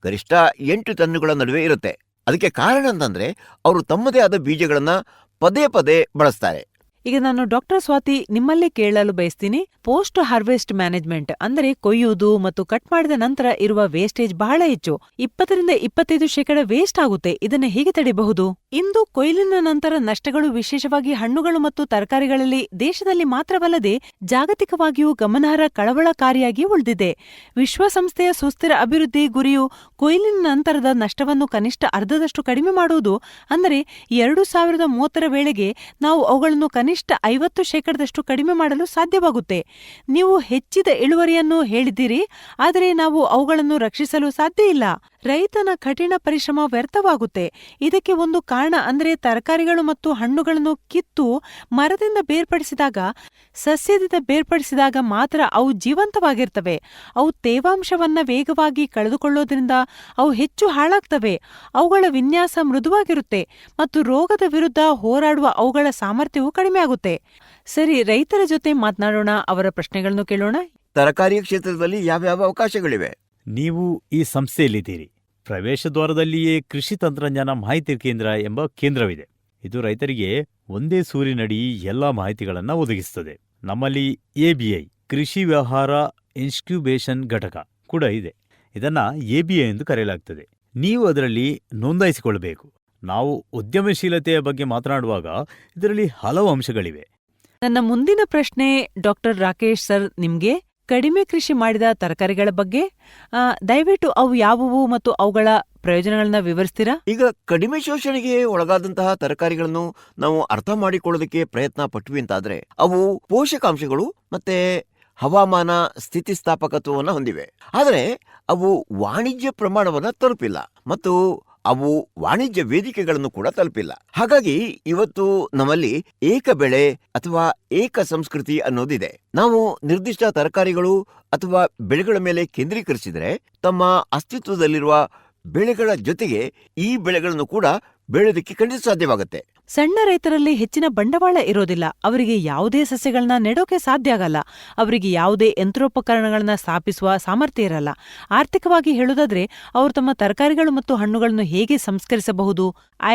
ಗರಿಷ್ಠ 8 ಟನ್ಗಳ ನಡುವೆ ಇರುತ್ತೆ. ಅದಕ್ಕೆ ಕಾರಣ ಅಂತಂದ್ರೆ ಅವರು ತಮ್ಮದೇ ಆದ ಬೀಜಗಳನ್ನ ಪದೇ ಪದೇ ಬಳಸ್ತಾರೆ. ಈಗ ನಾನು ಡಾಕ್ಟರ್ ಸ್ವಾತಿ ನಿಮ್ಮಲ್ಲೇ ಕೇಳಲು ಬಯಸ್ತೀನಿ, ಪೋಸ್ಟ್ ಹಾರ್ವೆಸ್ಟ್ ಮ್ಯಾನೇಜ್ಮೆಂಟ್ ಅಂದರೆ ಕೊಯ್ಯುವುದು ಮತ್ತು ಕಟ್ ಮಾಡಿದ ನಂತರ ಇರುವ ವೇಸ್ಟೇಜ್ ಬಹಳ ಹೆಚ್ಚು, 20-25% ವೇಸ್ಟ್ ಆಗುತ್ತೆ. ಇದನ್ನ ಹೇಗೆ ತಡೆಯಬಹುದು? ಇಂದು ಕೊಯ್ಲಿನ ನಂತರ ನಷ್ಟಗಳು ವಿಶೇಷವಾಗಿ ಹಣ್ಣುಗಳು ಮತ್ತು ತರಕಾರಿಗಳಲ್ಲಿ ದೇಶದಲ್ಲಿ ಮಾತ್ರವಲ್ಲದೆ ಜಾಗತಿಕವಾಗಿಯೂ ಗಮನಾರ್ಹ ಕಳವಳಕಾರಿಯಾಗಿ ಉಳಿದಿದೆ. ವಿಶ್ವಸಂಸ್ಥೆಯ ಸುಸ್ಥಿರ ಅಭಿವೃದ್ಧಿ ಗುರಿಯು ಕೊಯ್ಲಿನ ನಂತರದ ನಷ್ಟವನ್ನು ಕನಿಷ್ಠ ಅರ್ಧದಷ್ಟು ಕಡಿಮೆ ಮಾಡುವುದು. ಅಂದರೆ 2030ರ ವೇಳೆಗೆ ನಾವು ಅವುಗಳನ್ನು ಕನಿಷ್ಠ 50% ಕಡಿಮೆ ಮಾಡಲು ಸಾಧ್ಯವಾಗುತ್ತೆ. ನೀವು ಹೆಚ್ಚಿದ ಇಳುವರಿಯನ್ನು ಹೇಳಿದ್ದೀರಿ, ಆದರೆ ನಾವು ಅವುಗಳನ್ನು ರಕ್ಷಿಸಲು ಸಾಧ್ಯ ಇಲ್ಲ. ರೈತನ ಕಠಿಣ ಪರಿಶ್ರಮ ವ್ಯರ್ಥವಾಗುತ್ತೆ. ಇದಕ್ಕೆ ಒಂದು ಕಾರಣ ಅಂದ್ರೆ ತರಕಾರಿಗಳು ಮತ್ತು ಹಣ್ಣುಗಳನ್ನು ಕಿತ್ತು ಮರದಿಂದ ಬೇರ್ಪಡಿಸಿದಾಗ, ಸಸ್ಯದಿಂದ ಬೇರ್ಪಡಿಸಿದಾಗ ಮಾತ್ರ ಅವು ಜೀವಂತವಾಗಿರ್ತವೆ. ಅವು ತೇವಾಂಶವನ್ನ ವೇಗವಾಗಿ ಕಳೆದುಕೊಳ್ಳೋದ್ರಿಂದ ಅವು ಹೆಚ್ಚು ಹಾಳಾಗ್ತವೆ. ಅವುಗಳ ವಿನ್ಯಾಸ ಮೃದುವಾಗಿರುತ್ತೆ ಮತ್ತು ರೋಗದ ವಿರುದ್ಧ ಹೋರಾಡುವ ಅವುಗಳ ಸಾಮರ್ಥ್ಯವು ಕಡಿಮೆ ಆಗುತ್ತೆ. ಸರಿ, ರೈತರ ಜೊತೆ ಮಾತನಾಡೋಣ, ಅವರ ಪ್ರಶ್ನೆಗಳನ್ನು ಕೇಳೋಣ. ತರಕಾರಿ ಕ್ಷೇತ್ರದಲ್ಲಿ ಯಾವ್ಯಾವ ಅವಕಾಶಗಳಿವೆ? ನೀವು ಈ ಸಂಸ್ಥೆಯಲ್ಲಿದ್ದೀರಿ. ಪ್ರವೇಶ ದ್ವಾರದಲ್ಲಿಯೇ ಕೃಷಿ ತಂತ್ರಜ್ಞಾನ ಮಾಹಿತಿ ಕೇಂದ್ರ ಎಂಬ ಕೇಂದ್ರವಿದೆ. ಇದು ರೈತರಿಗೆ ಒಂದೇ ಸೂರಿನಡಿ ಎಲ್ಲಾ ಮಾಹಿತಿಗಳನ್ನು ಒದಗಿಸುತ್ತದೆ. ನಮ್ಮಲ್ಲಿ ABI ಕೃಷಿ ವ್ಯವಹಾರ ಇನ್ಕ್ಯುಬೇಷನ್ ಘಟಕ ಕೂಡ ಇದೆ. ಇದನ್ನ ABI ಎಂದು ಕರೆಯಲಾಗ್ತದೆ. ನೀವು ಅದರಲ್ಲಿ ನೋಂದಾಯಿಸಿಕೊಳ್ಳಬೇಕು. ನಾವು ಉದ್ಯಮಶೀಲತೆಯ ಬಗ್ಗೆ ಮಾತನಾಡುವಾಗ ಇದರಲ್ಲಿ ಹಲವು ಅಂಶಗಳಿವೆ. ನನ್ನ ಮುಂದಿನ ಪ್ರಶ್ನೆ ಡಾಕ್ಟರ್ ರಾಕೇಶ್ ಸರ್ ನಿಮ್ಗೆ, ಕಡಿಮೆ ಕೃಷಿ ಮಾಡಿದ ತರಕಾರಿಗಳ ಬಗ್ಗೆ ದಯವಿಟ್ಟು ಅವು ಯಾವುವು ಮತ್ತು ಅವುಗಳ ಪ್ರಯೋಜನಗಳನ್ನ ವಿವರಿಸ್ತೀರಾ? ಈಗ ಕಡಿಮೆ ಶೋಷಣೆಗೆ ಒಳಗಾದಂತಹ ತರಕಾರಿಗಳನ್ನು ನಾವು ಅರ್ಥ ಮಾಡಿಕೊಳ್ಳೋದಕ್ಕೆ ಪ್ರಯತ್ನ ಪಟ್ವಿ ಅಂತಾದ್ರೆ, ಅವು ಪೋಷಕಾಂಶಗಳು ಮತ್ತೆ ಹವಾಮಾನ ಸ್ಥಿತಿಸ್ಥಾಪಕತ್ವವನ್ನು ಹೊಂದಿವೆ. ಆದರೆ ಅವು ವಾಣಿಜ್ಯ ಪ್ರಮಾಣವನ್ನ ತಲುಪಿಲ್ಲ ಮತ್ತು ಅವು ವಾಣಿಜ್ಯ ವೇದಿಕೆಗಳನ್ನು ಕೂಡ ತಲುಪಿಲ್ಲ. ಹಾಗಾಗಿ ಇವತ್ತು ನಮ್ಮಲ್ಲಿ ಏಕ ಬೆಳೆ ಅಥವಾ ಏಕ ಸಂಸ್ಕೃತಿ ಅನ್ನೋದಿದೆ. ನಾವು ನಿರ್ದಿಷ್ಟ ತರಕಾರಿಗಳು ಅಥವಾ ಬೆಳೆಗಳ ಮೇಲೆ ಕೇಂದ್ರೀಕರಿಸಿದರೆ ತಮ್ಮ ಅಸ್ತಿತ್ವದಲ್ಲಿರುವ ಬೆಳೆಗಳ ಜೊತೆಗೆ ಈ ಬೆಳೆಗಳನ್ನು ಕೂಡ ಬೆಳೆಯೋದಕ್ಕೆ ಖಂಡಿತ ಸಾಧ್ಯವಾಗುತ್ತೆ. ಸಣ್ಣ ರೈತರಲ್ಲಿ ಹೆಚ್ಚಿನ ಬಂಡವಾಳ ಇರೋದಿಲ್ಲ. ಅವರಿಗೆ ಯಾವುದೇ ಸಸ್ಯಗಳನ್ನ ನೆಡೋಕೆ ಸಾಧ್ಯ ಆಗಲ್ಲ. ಅವರಿಗೆ ಯಾವುದೇ ಯಂತ್ರೋಪಕರಣಗಳನ್ನ ಸ್ಥಾಪಿಸುವ ಸಾಮರ್ಥ್ಯ ಇರಲ್ಲ. ಆರ್ಥಿಕವಾಗಿ ಹೇಳೋದಾದ್ರೆ ಅವರು ತಮ್ಮ ತರಕಾರಿಗಳು ಮತ್ತು ಹಣ್ಣುಗಳನ್ನು ಹೇಗೆ ಸಂಸ್ಕರಿಸಬಹುದು?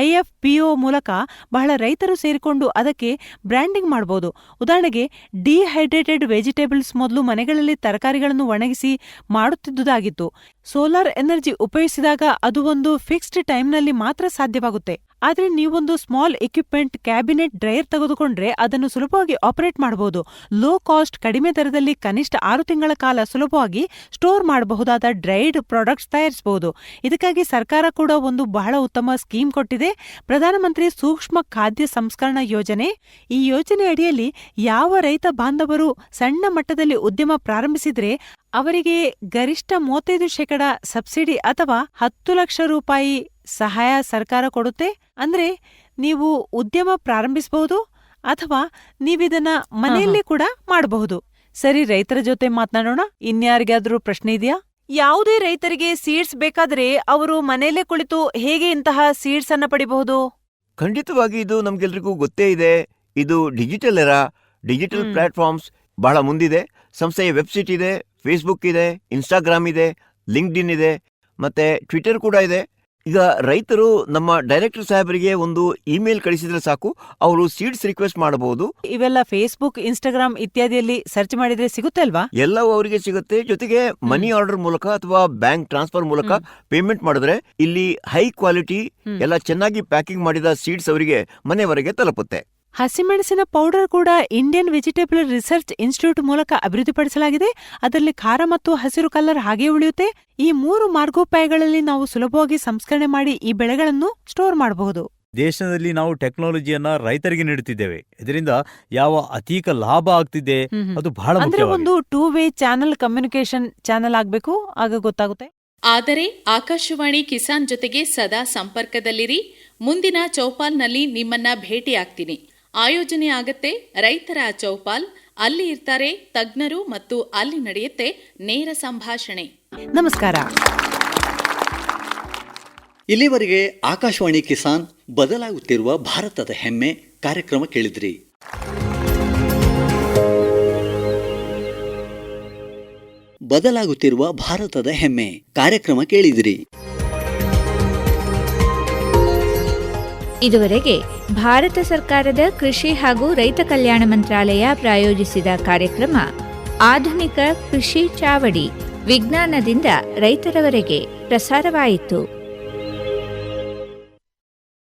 IFPO ಮೂಲಕ ಬಹಳ ರೈತರು ಸೇರಿಕೊಂಡು ಅದಕ್ಕೆ ಬ್ರ್ಯಾಂಡಿಂಗ್ ಮಾಡಬಹುದು. ಉದಾಹರಣೆಗೆ, ಡಿಹೈಡ್ರೇಟೆಡ್ ವೆಜಿಟೇಬಲ್ಸ್ ಮೊದಲು ಮನೆಗಳಲ್ಲಿ ತರಕಾರಿಗಳನ್ನು ಒಣಗಿಸಿ ಮಾಡುತ್ತಿದ್ದುದಾಗಿತ್ತು. ಸೋಲಾರ್ ಎನರ್ಜಿ ಉಪಯೋಗಿಸಿದಾಗ ಅದು ಒಂದು ಫಿಕ್ಸ್ಡ್ ಟೈಮ್ನಲ್ಲಿ ಮಾತ್ರ ಸಾಧ್ಯವಾಗುತ್ತೆ. ಆದ್ರೆ ನೀವೊಂದು ಸ್ಮಾಲ್ ಎಕ್ವಿಪ್ಮೆಂಟ್ ಕ್ಯಾಬಿನೆಟ್ ಡ್ರೈಯರ್ ತೆಗೆದುಕೊಂಡ್ರೆ ಅದನ್ನು ಸುಲಭವಾಗಿ ಆಪರೇಟ್ ಮಾಡಬಹುದು. ಲೋ ಕಾಸ್ಟ್, ಕಡಿಮೆ ದರದಲ್ಲಿ ಕನಿಷ್ಠ 6 ತಿಂಗಳ ಕಾಲ ಸುಲಭವಾಗಿ ಸ್ಟೋರ್ ಮಾಡಬಹುದಾದ ಡ್ರೈಡ್ ಪ್ರಾಡಕ್ಟ್ಸ್ ತಯಾರಿಸಬಹುದು. ಇದಕ್ಕಾಗಿ ಸರ್ಕಾರ ಕೂಡ ಒಂದು ಬಹಳ ಉತ್ತಮ ಸ್ಕೀಮ್ ಕೊಟ್ಟಿದೆ, ಪ್ರಧಾನಮಂತ್ರಿ ಸೂಕ್ಷ್ಮ ಖಾದ್ಯ ಸಂಸ್ಕರಣಾ ಯೋಜನೆ. ಈ ಯೋಜನೆ ಅಡಿಯಲ್ಲಿ ಯಾವ ರೈತ ಬಾಂಧವರು ಸಣ್ಣ ಮಟ್ಟದಲ್ಲಿ ಉದ್ಯಮ ಪ್ರಾರಂಭಿಸಿದ್ರೆ ಅವರಿಗೆ ಗರಿಷ್ಠ 35% ಸಬ್ಸಿಡಿ ಅಥವಾ 10 ಲಕ್ಷ ರೂಪಾಯಿ ಸಹಾಯ ಸರ್ಕಾರ ಕೊಡುತ್ತೆ. ಅಂದ್ರೆ ನೀವು ಉದ್ಯಮ ಪ್ರಾರಂಭಿಸಬಹುದು ಅಥವಾ ನೀವಿದನ್ನ ಮನೆಯಲ್ಲೇ ಕೂಡ ಮಾಡಬಹುದು. ಸರಿ, ರೈತರ ಜೊತೆ ಮಾತನಾಡೋಣ. ಇನ್ಯಾರಿಗಾದ್ರೂ ಪ್ರಶ್ನೆ ಇದೆಯಾ? ಯಾವುದೇ ರೈತರಿಗೆ ಸೀಡ್ಸ್ ಬೇಕಾದ್ರೆ ಅವರು ಮನೆಯಲ್ಲೇ ಕುಳಿತು ಹೇಗೆ ಇಂತಹ ಸೀಡ್ಸ್ ಅನ್ನ ಪಡಿಬಹುದು? ಖಂಡಿತವಾಗಿ ಇದು ನಮ್ಗೆಲ್ರಿಗೂ ಗೊತ್ತೇ ಇದೆ. ಇದು ಡಿಜಿಟಲ್ ಡಿಜಿಟಲ್ ಪ್ಲಾಟ್ಫಾರ್ಮ್ಸ್ ಬಹಳ ಮುಂದಿದೆ. ಸಂಸ್ಥೆಯ ವೆಬ್ಸೈಟ್ ಇದೆ, ಫೇಸ್ಬುಕ್ ಇದೆ, ಇನ್ಸ್ಟಾಗ್ರಾಮ್ ಇದೆ, ಲಿಂಕ್ಡ್ಇನ್ ಇದೆ, ಮತ್ತೆ ಟ್ವಿಟರ್ ಕೂಡ ಇದೆ. ಈಗ ರೈತರು ನಮ್ಮ ಡೈರೆಕ್ಟರ್ ಸಾಹೇಬರಿಗೆ ಒಂದು ಇಮೇಲ್ ಕಳಿಸಿದ್ರೆ ಸಾಕು, ಅವರು ಸೀಡ್ಸ್ ರಿಕ್ವೆಸ್ಟ್ ಮಾಡಬಹುದು. ಇವೆಲ್ಲ ಫೇಸ್ಬುಕ್, ಇನ್ಸ್ಟಾಗ್ರಾಮ್ ಇತ್ಯಾದಿಯಲ್ಲಿ ಸರ್ಚ್ ಮಾಡಿದ್ರೆ ಸಿಗುತ್ತೆ ಅಲ್ವಾ? ಎಲ್ಲವೂ ಅವರಿಗೆ ಸಿಗುತ್ತೆ. ಜೊತೆಗೆ ಮನಿ ಆರ್ಡರ್ ಮೂಲಕ ಅಥವಾ ಬ್ಯಾಂಕ್ ಟ್ರಾನ್ಸ್ಫರ್ ಮೂಲಕ ಪೇಮೆಂಟ್ ಮಾಡಿದ್ರೆ ಇಲ್ಲಿ ಹೈ ಕ್ವಾಲಿಟಿ ಎಲ್ಲ ಚೆನ್ನಾಗಿ ಪ್ಯಾಕಿಂಗ್ ಮಾಡಿದ ಸೀಡ್ಸ್ ಅವರಿಗೆ ಮನೆಯವರೆಗೆ ತಲುಪುತ್ತೆ. ಹಸಿಮೆಣಸಿನ ಪೌಡರ್ ಕೂಡ ಇಂಡಿಯನ್ ವೆಜಿಟೇಬಲ್ ರಿಸರ್ಚ್ ಇನ್ಸ್ಟಿಟ್ಯೂಟ್ ಮೂಲಕ ಅಭಿವೃದ್ಧಿಪಡಿಸಲಾಗಿದೆ. ಅದರಲ್ಲಿ ಖಾರ ಮತ್ತು ಹಸಿರು ಕಲರ್ ಹಾಗೆ ಉಳಿಯುತ್ತೆ. ಈ 3 ಮಾರ್ಗೋಪಾಯಗಳಲ್ಲಿ ನಾವು ಸುಲಭವಾಗಿ ಸಂಸ್ಕರಣೆ ಮಾಡಿ ಈ ಬೆಳೆಗಳನ್ನು ಸ್ಟೋರ್ ಮಾಡಬಹುದು. ದೇಶದಲ್ಲಿ ನಾವು ಟೆಕ್ನಾಲಜಿಯನ್ನ ರೈತರಿಗೆ ನೀಡುತ್ತಿದ್ದೇವೆ. ಇದರಿಂದ ಯಾವ ಅತೀಕ ಲಾಭ ಆಗ್ತಿದೆ ಅದು ಬಹಳ ಅಂದ್ರೆ ಒಂದು 2 ವೇ ಚಾನಲ್, ಕಮ್ಯುನಿಕೇಶನ್ ಚಾನಲ್ ಆಗ್ಬೇಕು, ಆಗ ಗೊತ್ತಾಗುತ್ತೆ. ಆದರೆ ಆಕಾಶವಾಣಿ ಕಿಸಾನ್ ಜೊತೆಗೆ ಸದಾ ಸಂಪರ್ಕದಲ್ಲಿರಿ. ಮುಂದಿನ ಚೌಪಾಲ್ನಲ್ಲಿ ನಿಮ್ಮನ್ನ ಭೇಟಿಯಾಗ್ತೀನಿ. ಆಯೋಜನೆ ಆಗತ್ತೆ ರೈತರ ಚೌಪಾಲ್. ಅಲ್ಲಿ ಇರ್ತಾರೆ ತಜ್ಞರು ಮತ್ತು ಅಲ್ಲಿ ನಡೆಯುತ್ತೆ ನೇರ ಸಂಭಾಷಣೆ. ನಮಸ್ಕಾರ. ಇಲ್ಲಿವರೆಗೆ ಆಕಾಶವಾಣಿ ಕಿಸಾನ್ ಬದಲಾಗುತ್ತಿರುವ ಭಾರತದ ಹೆಮ್ಮೆ ಕಾರ್ಯಕ್ರಮ ಕೇಳಿದ್ರಿ. ಬದಲಾಗುತ್ತಿರುವ ಭಾರತದ ಹೆಮ್ಮೆ ಕಾರ್ಯಕ್ರಮ ಕೇಳಿದಿರಿ. ಇದುವರೆಗೆ ಭಾರತ ಸರ್ಕಾರದ ಕೃಷಿ ಹಾಗೂ ರೈತ ಕಲ್ಯಾಣ ಮಂತ್ರಾಲಯ ಪ್ರಾಯೋಜಿಸಿದ ಕಾರ್ಯಕ್ರಮ ಆಧುನಿಕ ಕೃಷಿ ಚಾವಡಿ ವಿಜ್ಞಾನದಿಂದ ರೈತರವರೆಗೆ ಪ್ರಸಾರವಾಯಿತು.